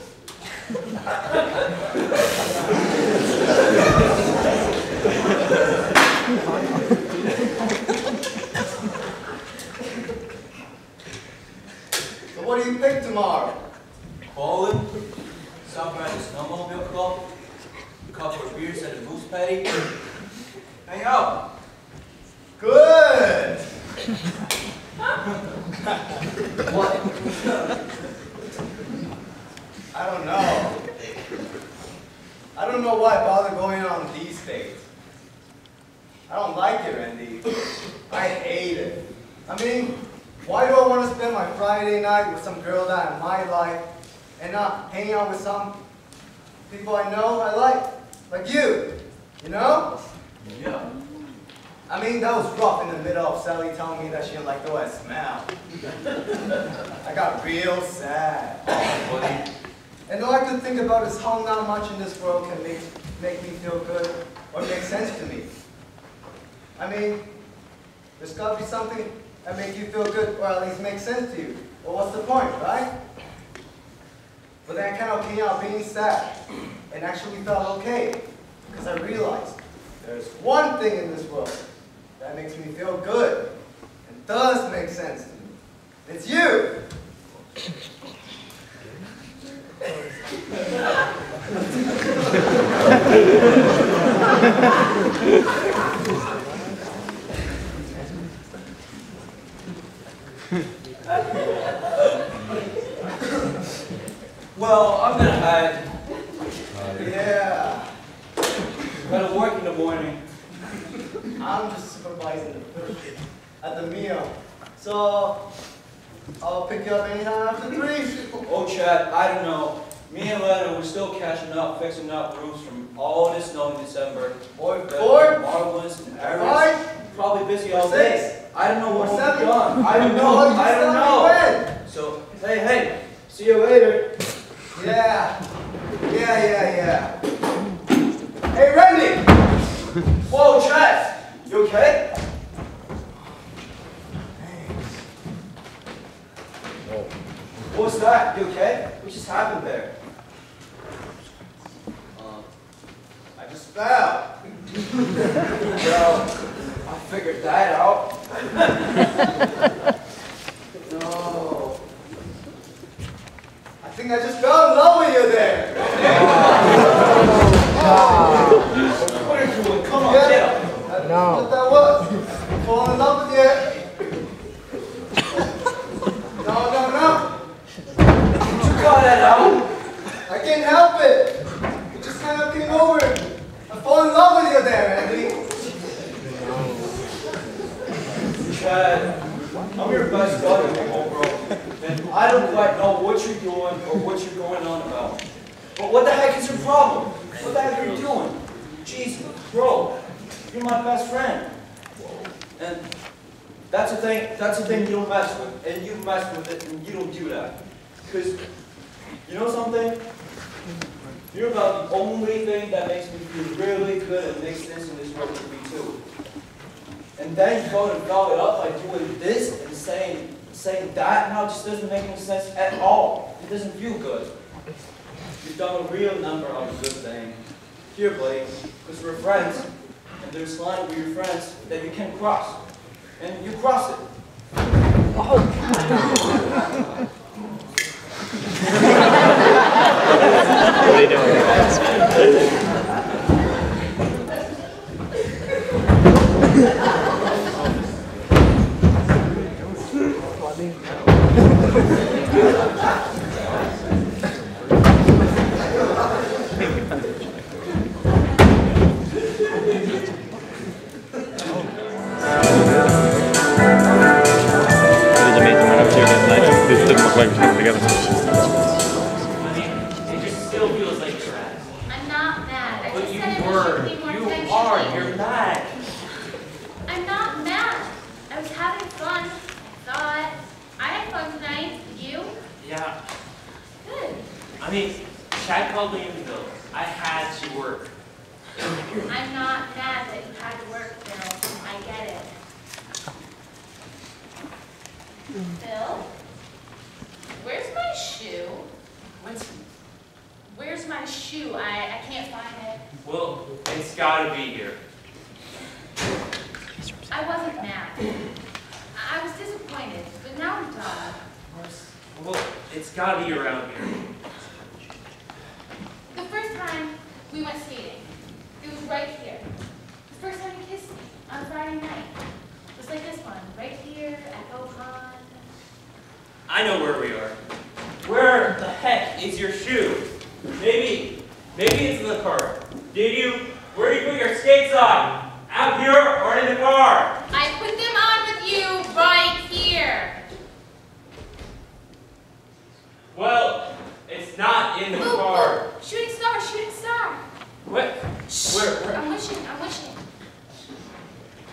So what do you pick tomorrow? Bowling, supper at the snowmobile club, a couple of beers at the moose patty. Hang out. Good. What? I don't know. I don't know why I bother going on these dates. I don't like it, Randy. I hate it. I mean, why do I want to spend my Friday night with some girl that I might like and not hang out with some people I know I like you, you know? Yeah. I mean, that was rough in the middle of Sally telling me that she didn't like the way I smell. I got real sad. Buddy. And all I could think about is how not much in this world can make me feel good or make sense to me. I mean, there's got to be something that makes you feel good or at least make sense to you. Well, what's the point, right? But then I kind of came out being sad and actually felt okay because I realized there's one thing in this world that makes me feel good and does make sense to me. It's you! Well, I'm gonna hide. Yeah. Gotta work in the morning. I'm just supervising the food at the meal. So, I'll pick you up anytime after 3. Oh, Chad, I don't know. Me and Lena, we're still catching up, fixing up roofs from all this snow in December. Board, Marvelous and areas. Probably busy all day. I don't know what will be done. I don't know. I don't know. So, hey, see you later. Yeah. Hey, Randy! Whoa, Chad! You okay? Thanks. What was that? You okay? What just happened there? I just fell. Well, I figured that out. No. I think I just fell in love with you there. What are you doing? Come on, get up. What that was? Falling in love with you. No. Did you cut that out? I can't help it. It just kind of came over. I fall in love with you there, Andy. Chad, I'm your best buddy, bro. And I don't quite know what you're doing or what you're going on about. But what the heck is your problem? What the heck are you doing? Jeez, bro, you're my best friend. And that's the thing you don't mess with. And you mess with it and you don't do that. Because, you know something? You're about the only thing that makes me feel really good and makes sense in this world with me too. And then you go and follow it up by doing this and saying that now just doesn't make any sense at all. It doesn't feel good. You've done a real number on a good thing. Here, Blake, because we're friends, and there's a line with your friends that you can't cross. And you cross it. What are you doing? Together. I mean, it just still feels like trash. I'm not mad. I But just you said it were. should be more You attention. are. You're mad. I'm not mad. I was having fun. I thought I had fun tonight. You? Yeah. Good. I mean, Chad called me in the bill. I had to work. I'm not mad that you had to work, Phil. I get it. Phil? Where's my shoe? What? Where's my shoe? I can't find it. Well, it's gotta be here. I wasn't mad. I was disappointed, but now I'm done. Well, it's gotta be around here. The first time we went skating, it was right here. The first time you kissed me on Friday night. Just like this one, right here, Echo Pond. I know where we are. Where the heck is your shoe? Maybe it's in the car. Where did you put your skates on? Out here or in the car? I put them on with you right here. Well, it's not in the Ooh, car. ooh, shooting star, shooting star. What? Shh. Where? I'm wishing.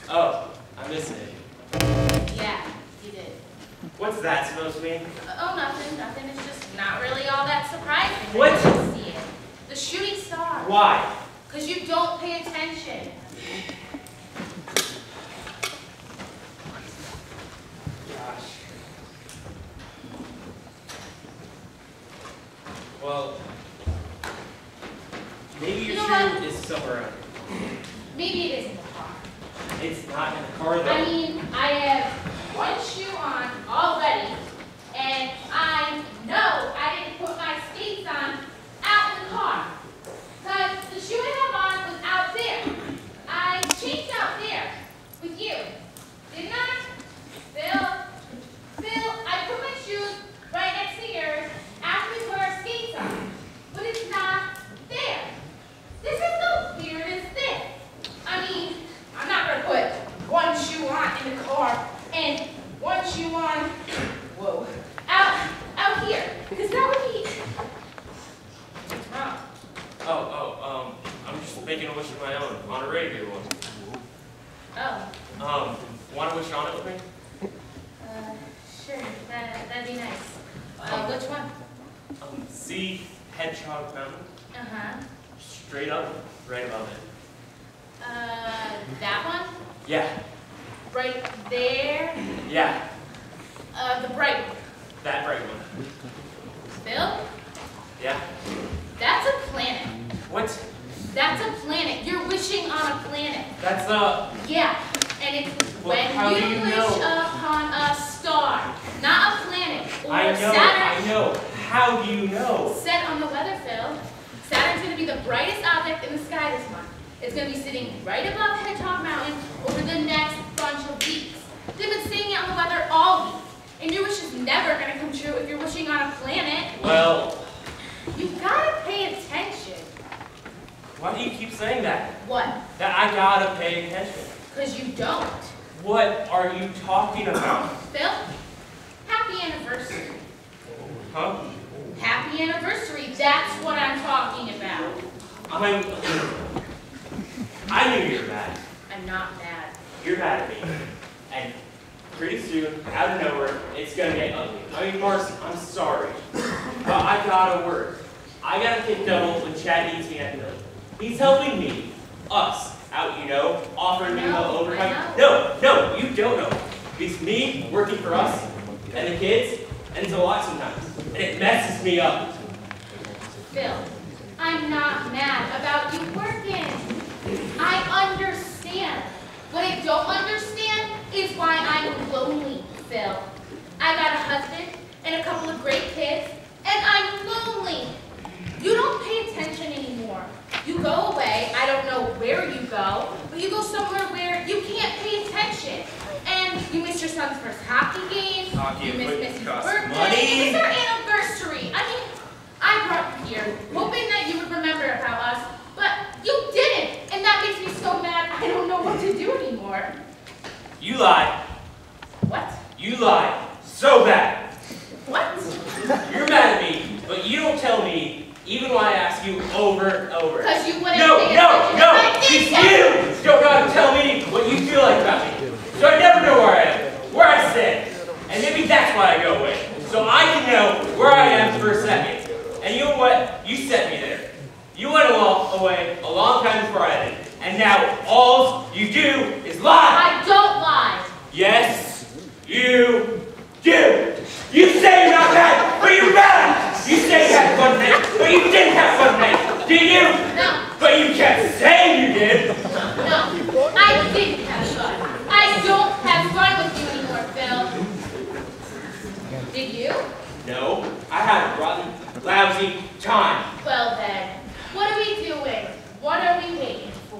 Oh, I missed it. Yeah, you did. What's that supposed to mean? Oh, nothing. It's just not really all that surprising. What? I didn't see it. The shooting star. Why? Because you don't pay attention. Gosh. Well, maybe your You know what? shoe is somewhere around here. Maybe it is in the car. It's not in the car though. I mean, I have one shoe on already, and I know I didn't put my skates on out in the car. Because the shoe I have on was out there. I changed out there with you. Didn't I? Phil, I put my shoes right next to yours after we put our skates on. that'd be nice. Which one? See Hedgehog Mountain? Uh-huh. Straight up, right above it. That one? Yeah. Right there? Yeah. The bright one. That bright one. Phil? Yeah. That's a planet. What? That's a planet. You're wishing on a planet. That's Yeah, and it's Well, how when do you you wish know? upon a star, not a planet or I know, Saturn. I know. How do you know? Set on the weather, Phil. Saturn's going to be the brightest object in the sky this month. It's going to be sitting right above Hedgehog Mountain over the next bunch of weeks. They've been saying it on the weather all week. And your wish is never going to come true if you're wishing on a planet. Well, You've got to pay attention. why do you keep saying that? What? That I gotta pay attention. Because you don't. What are you talking about? Phil, happy anniversary. Huh? Happy anniversary. That's what I'm talking about. I knew you were mad. I'm not mad. You're mad at me. And pretty soon, out of nowhere, it's gonna get ugly. I mean, Marcy, I'm sorry. But I gotta work. I gotta get double when Chad needs me at the mill. He's helping me, us, out, you know, offering me the overtime. No, you don't know. It's me working for us and the kids, and it's a lot sometimes. And it messes me up. Phil, I'm not mad about you working. I understand. What I don't understand is why I'm lonely, Phil. I got a husband and a couple of great kids, and I'm lonely. You don't pay attention anymore. You go away, I don't know where you go, but you go somewhere where you can't pay attention. And you miss your son's first hockey game, you miss Missy's birthday, you miss our anniversary. I mean, I brought you here, hoping that you would remember about us, but you didn't, and that makes me so mad I don't know what to do anymore. You lied. What? You lied. So bad. What? You're mad at me, but you don't tell me even when I ask you over and over. Because you wouldn't No, pay attention if I it's did you! that. Don't know how to tell me what you feel like about me. So I never know where I am, where I stand. And maybe that's why I go away. So I can know where I am for a second. And you know what? You sent me there. You went away a long time before I did. And now all you do is lie. I don't lie. Yes, you do. You say you're not mad, but you're mad. You say you had fun tonight, but you didn't have fun tonight. Did you? No. But you kept saying you did. No, I didn't have fun. I don't have fun with you anymore, Phil. Did you? No, I had a rotten, lousy time. Well then, what are we doing? What are we waiting for?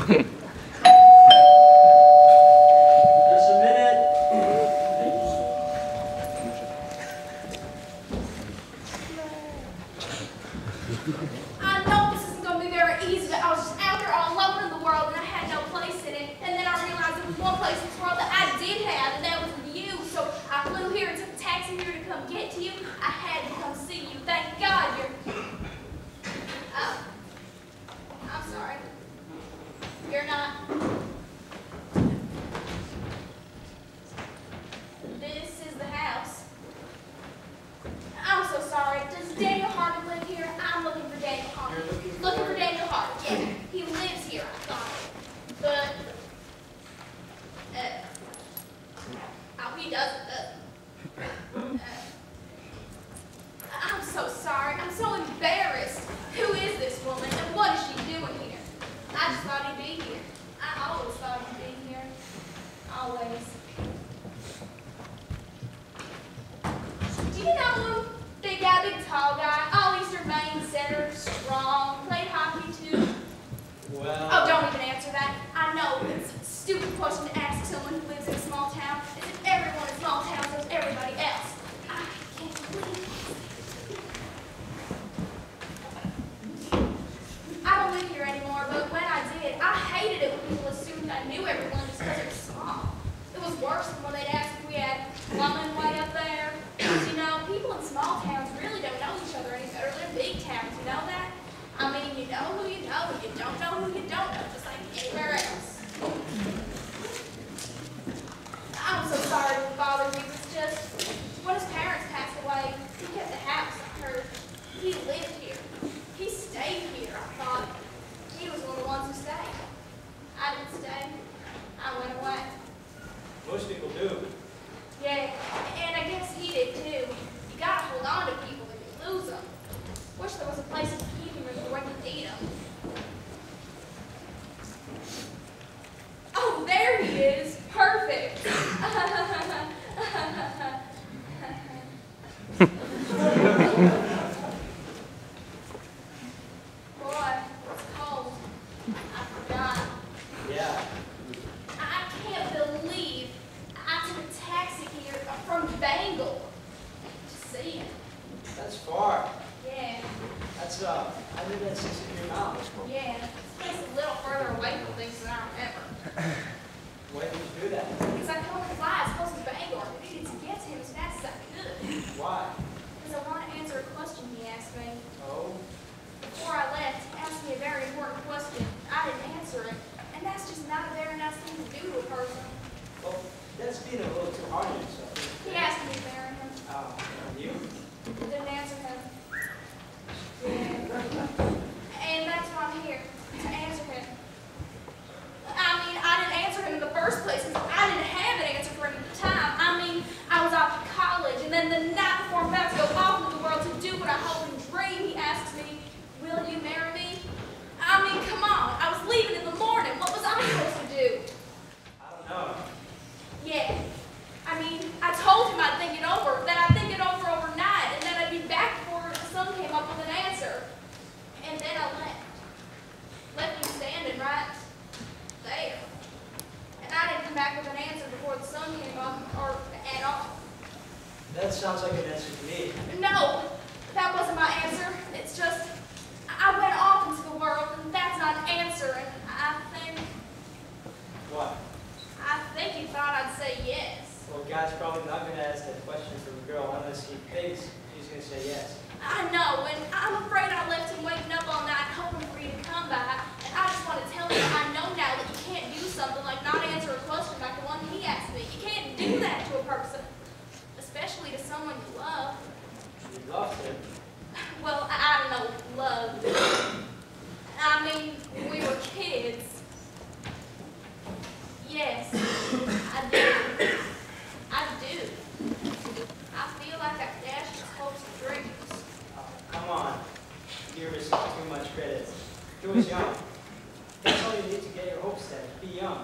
Just a minute. I know this isn't going to be very easy, but I was just out there all alone in the world and I had no place in it. And then I realized there was one place in this world that I did have, and that was with you. So I flew here and took a taxi here to come get to you. I had to come see you. Thank God you're... Oh. I'm sorry. You're not... This is the house. I'm so sorry. Does Daniel Hardy live here? I'm looking for Daniel Hardy. Looking for Daniel Hardy. Yeah, he lives here, I thought. But, oh, he doesn't. I'm so sorry. I'm so embarrassed. Who is this woman and what is she doing here? I just thought he'd be here. I always thought he'd be here. Always. Do you know him? Big guy, big tall guy, all Eastern Maine center, strong, played hockey too. Well... Oh, don't even answer that. I know it's a stupid question to ask someone who lives in a small town. As if everyone in small towns knows everybody else. I can't believe it. I don't live here anymore, but when I did, I hated it when people assumed I knew everyone just because it was small. It was worse than when they'd ask if we had plumbing way up there. You know, people in small towns really don't know each other any better than big towns. You know that? I mean, you know who you know, and you don't know who you don't know, just like anywhere else. I'm so sorry to bother you. It's just, when his parents passed away, he kept the house, I heard. He lived here. He stayed here, I thought. He was one of the ones who stayed. I didn't stay. I went away. Most people do. Yeah, and I guess he did too. You gotta hold on to people when you lose them. Wish there was a place to keep him before you need him. Oh, there he is. Perfect. Boy, it's cold. I forgot. Yeah. I can't believe I took a taxi here from Bengal to see him. That's far. Yeah, That's, I live at 63 miles. yeah. This place is a little further away from things than I remember. Why did you do that? Because I can only fly as close as Bangor. I needed to get to him as fast as I could. Why? Because I want to answer a question he asked me. Oh? Before I left, he asked me a very important question. I didn't answer it. And that's just not a very nice thing to do to a person. Well, that's being a little too hard on yourself. He asked me to marry him. You? Didn't answer him. Yeah. And that's why I'm here, to answer him. I mean, I didn't answer him in the first place because I didn't have an answer for him at the time. I mean, I was off to college, and then the night before I'm about to go off into the world to do what I hope and dream, he asked me, "Will you marry me?" I mean, come on. I was leaving in the morning. What was I supposed to do? I don't know. Yeah. I mean, I told him I'd think it over, that I'd think it over overnight, and then I'd be back before the sun came up with an answer. And then I left. Left him standing right there. And I didn't come back with an answer before the sun came up, or at all. That sounds like an answer to me. No, that wasn't my answer. It's just, I went off into the world, and that's not an answer, and I think... What? I think he thought I'd say yes. Well, God's probably not going to ask that question from a girl unless he thinks she's going to say yes. I know, and I'm afraid I left him waiting up all night hoping for you to come by. And I just want to tell you, I know now that you can't do something like not answer a question like the one he asked me. You can't do that to a person, especially to someone you love. You loved him. Well, I don't know, love. I mean, we were kids. Yes, I do. I do. I feel like I've dashed his hopes and dreams. Come on. You're missing too much credit. He was young. That's all you need to get your hopes dashed. Be young.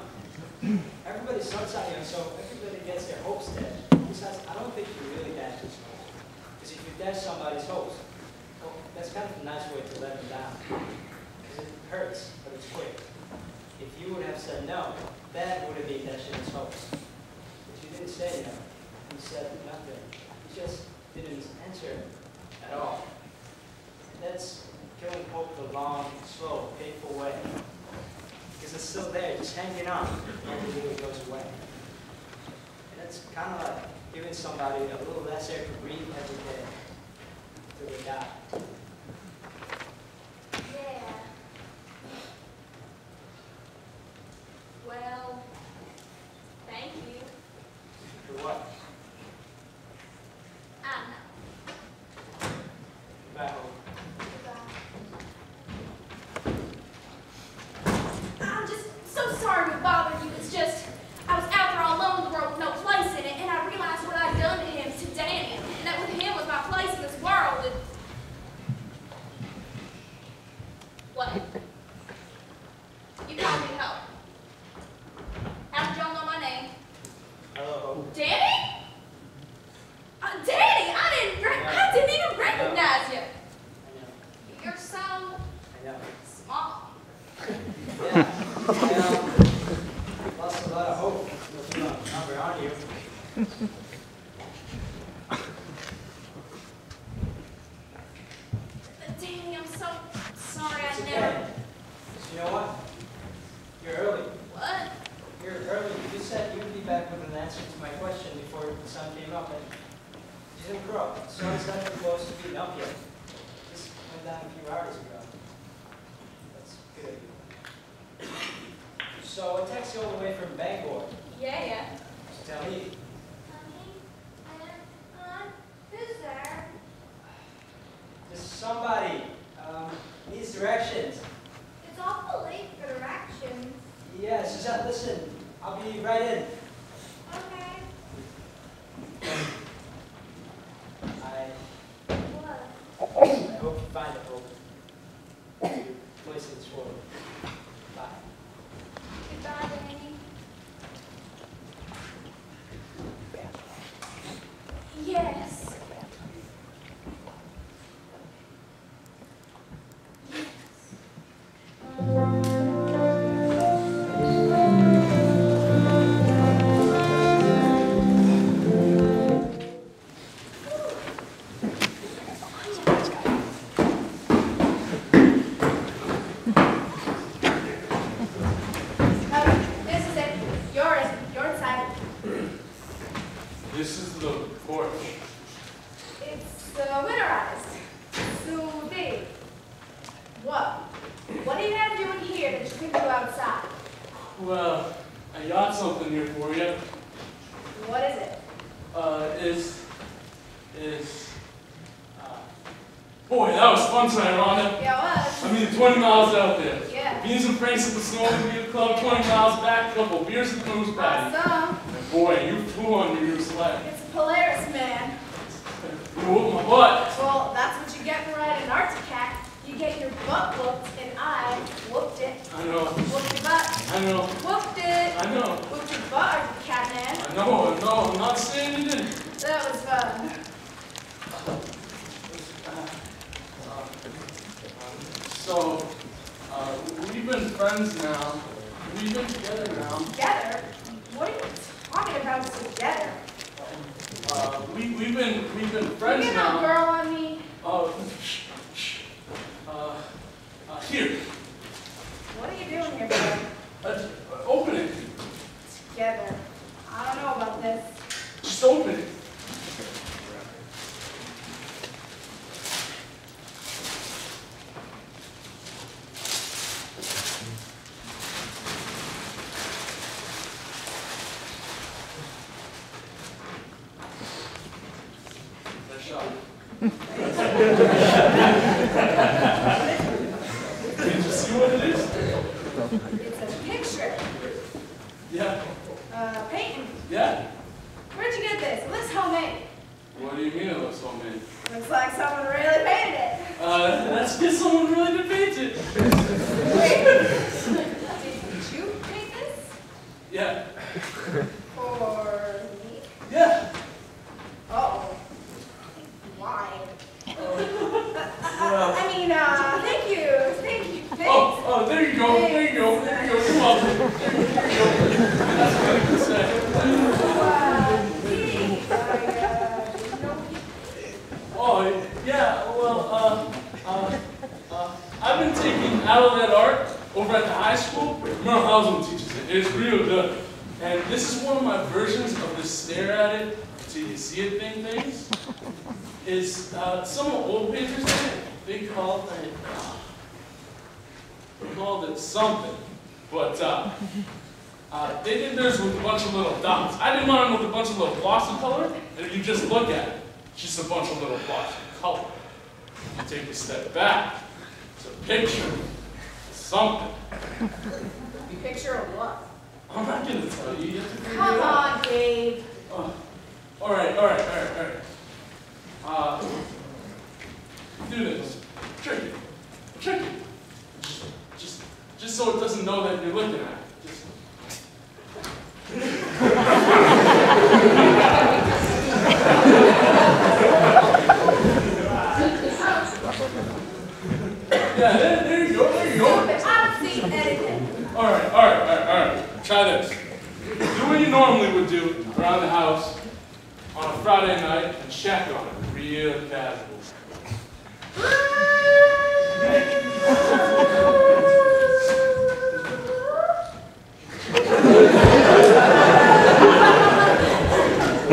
Everybody starts out young, so everybody gets their hopes dashed. Besides, I don't think you really dashed his hopes. Because if you dash somebody's hopes, well, that's kind of a nice way to let them down. Because it hurts, but it's quick. If If you would have said no, that would have made that shit his hopes. But you didn't say no. You said nothing. You just didn't answer at all. And that's killing hope the long, slow, painful way. Because it's still there, just hanging on, every day it goes away. And it's kind of like giving somebody a little less air to breathe every day till they die. Yeah. Well, thank you. For what? I don't know. Goodbye, Hope. I'm just so sorry to bother you. It's just, I was out there all alone in the world with no place in it, and I realized what I'd done to him, to Danny, and that with him was my place in this world. And what? You called me Hope. How did y'all know my name? Hello, Hope. Danny? Danny, I didn't even recognize you. I know. You're so I know. small. Yeah. Lost a lot of hope looking up number on you. Danny, I'm so sorry It's I okay. never. You know what? You're early. What? You're early. You said you'd be back with an answer to my question before the sun came up, and you didn't grow. The sun's not even close to being up yet. Just went down a few hours ago. That's good of you. So I text you all the way from Bangor. Yeah. So tell me, Who's there? just somebody needs directions. It's awful late for directions. Yeah, Suzette, listen. I'll be right in. Okay. What? I hope you find a hope. Your place in this world. Bye. Goodbye, Danny. Yes. This is it. Your side. This is the porch. It's winterized. Sous-vide. What? What do you have doing here that you couldn't do outside? Well, I got something here for you. What is it? Boy, that was fun tonight, Rhonda. Yeah, it was. I mean, 20 miles out there. Yeah. Beans and Franks at the Snowmobile Club, 20 miles back, couple beers at the Moose Patty. Awesome. And boy, you flew under your sled. It's Polaris, man. You whooped my butt. Well, that's what you get for riding an Arctic. You get your butt whooped, and I whooped it. I know. Whooped your butt. I know. Whooped it. I know. Whooped your butt, Arctic cat man. I know. I'm not saying you didn't. That was fun. So, we've been friends now. We've been together now. Together? What are you talking about together? We've been friends You get now. a girl on me. Here. What are you doing here, bud? Open it. Together. I don't know about this. Just open it. Nice shot. Did you see what it is? It's a picture. Yeah. Painting. Yeah. Where'd you get this? It looks homemade. What do you mean it looks homemade? Looks like someone really painted it. That's because someone really did paint it. Wait. Did you paint this? Yeah. For me? Yeah. Oh. Why? Well. I mean, thank you. Thank you. Thanks. Oh, there you go. There you go. at high school, Merle Hausman teaches it. It's real good. And this is one of my versions of the stare at it till you see it things. Is some old painters they called it something. But they did theirs with a bunch of little dots. I did mine with a bunch of little blocks of color, and if you just look at it, it's just a bunch of little blocks of color. You take a step back, it's a picture, it's something. You picture of what? I'm not gonna tell you. You have to figure it out. Come on, Gabe. All right. Do this. Trick it. Just so it doesn't know that you're looking at it. Yeah, there you go. I don't see anything. All right. Try this. Do what you normally would do around the house on a Friday night and check on it real casual.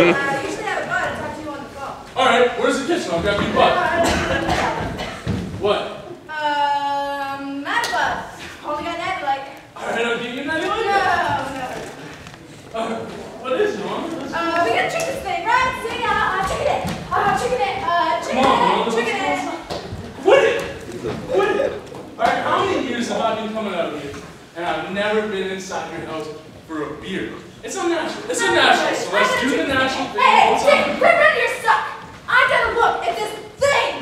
You should have a butt and talk to you on the phone. All right, where's the kitchen? I'll grab your butt. What? Not a butt. Only got that like. All right, I'll give you another one. No. What is it, Mom? We gotta trick this thing, right? See, chicken it. Chicken it. Quit it. All right, how many years have I been coming out here, and I've never been inside your house for a beer? It's unnatural. So let's do the natural thing. Hey, quit running your suck. I gotta look at this thing.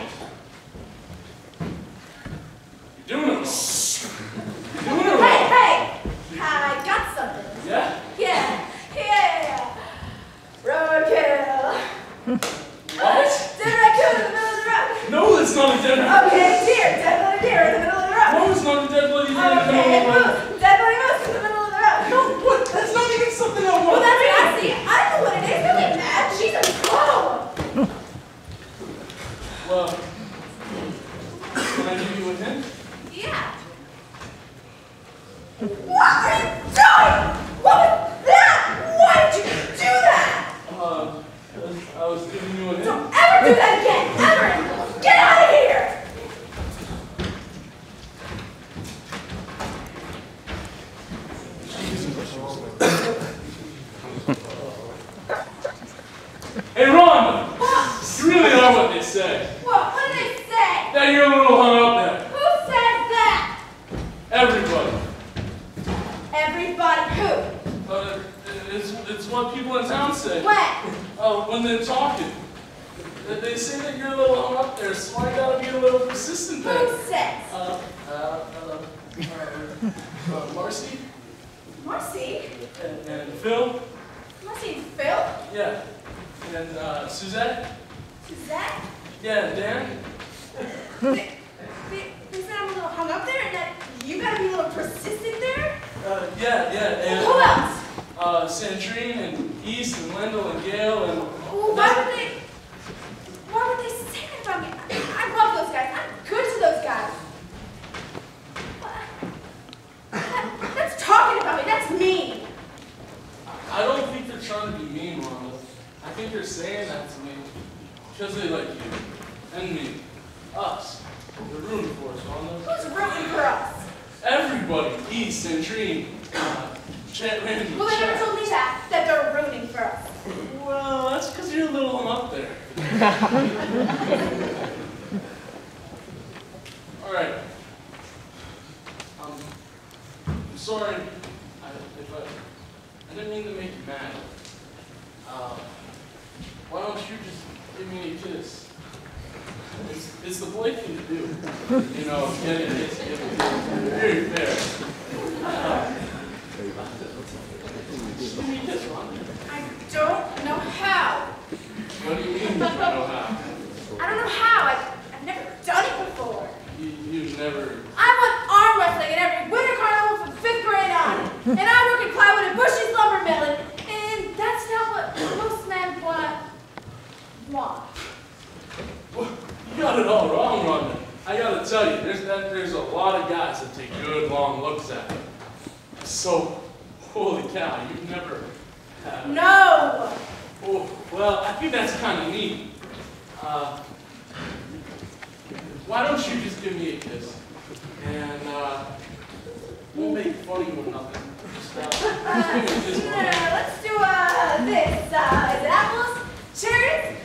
You're doing it wrong. Hey. I got something. Yeah? Yeah. Roadkill. What? Dead raccoon in the middle of the road. No, it's not a dead raccoon. Okay, deer. Dead bloody deer in the middle of the road. No, it's not a dead bloody deer in the middle of the road. Moose. Dead bloody moose in the middle of the road. No, what? That's not even something I want. Well, that's what I see. I know what it is. Really mad. She's a pro. Well, can I give you a hint? Yeah. What are you doing? What was that? Why did you do that? I was giving you a hint. Don't ever do that again. Ever. Get out of here. Hey, Ron! You really are what they say. What did they say? That you're a little hung up there. Who said that? Everybody. Everybody who? It's what people in town say. When they're talking. They say that you're a little hung up there, so I gotta be a little persistent there. Who says? Marcy? Marcy? And Phil? Marcy and Phil? Yeah. And Suzette? Suzette? Yeah, and Dan? They said I'm a little hung up there and that you gotta be a little persistent there? Yeah. And who else? Sandrine and East and Wendell and Gail and... Why would they say that about me? I love those guys. I'm good to those guys. That's talking about me. That's mean. I don't think they're trying to be mean, Rhonda. I think they're saying that to me because they like you and me. Us. They're rooting for us, Rhonda. Who's rooting for us? Everybody. East, Sandrine, Chet, Randy. Well, they never told me that they're rooting for us. Well, that's because you're a little hung up there. All right. I'm sorry if I didn't mean to make you mad. Why don't you just give me a kiss? It's the boy thing to do. You know, get a kiss, give a kiss. Very fair. Just give me a kiss, Ron. I don't know how. What do you mean you don't know how? I don't know how. I've never done it before. You've never... I won arm wrestling at every winter carnival from 5th grade on. And I work in plywood at Bushy's lumber mill. And that's not what most men want. You got it all wrong, Rhonda. I gotta gotta tell you, there's a lot of guys that take good long looks at it. So, holy cow, you've never had... No! Oh, well, I think that's kind of neat. Why don't you just give me a kiss? And, we'll make fun of you or nothing. Just give me a kiss. No, let's do, this. Is it apples? Cherries?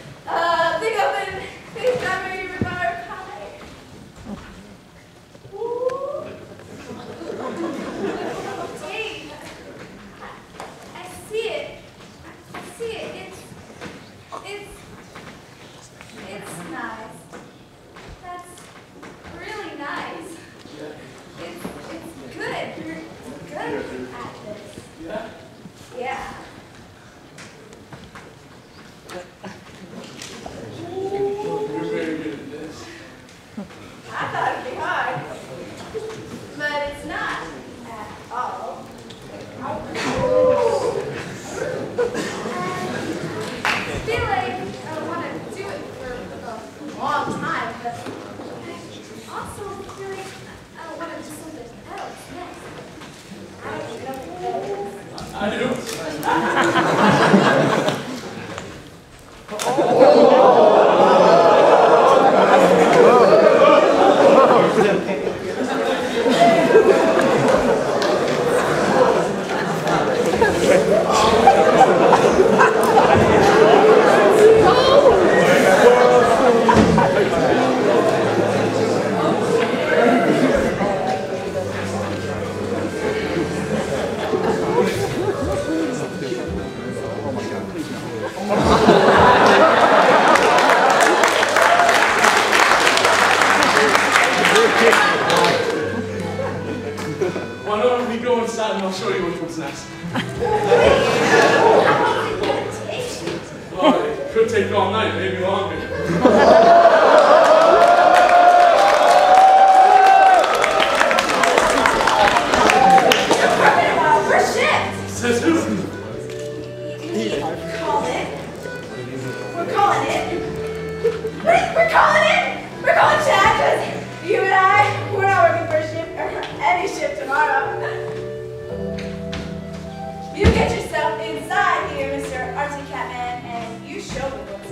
Think open. Think strawberry rhubarb pie. Ooh. Dang. I see it. I see it. It's nice. That's really nice. It's good. You're good at this. Yeah? Yeah. You're very good at this. I thought it'd be hard, but it's not at all. I feel like I want to do it for a long time, but I also feel like I want to do something else next. I don't know what that is. I do. Why don't we go inside and I'll show you what comes next. Well, it could take all night, maybe longer. We're shipped. Says who? We're calling it. We're calling it. We're calling Chad because you and I, we're not working for a shift or any shift tomorrow. You get yourself inside here, Mr. Artsy Catman, and you show me what's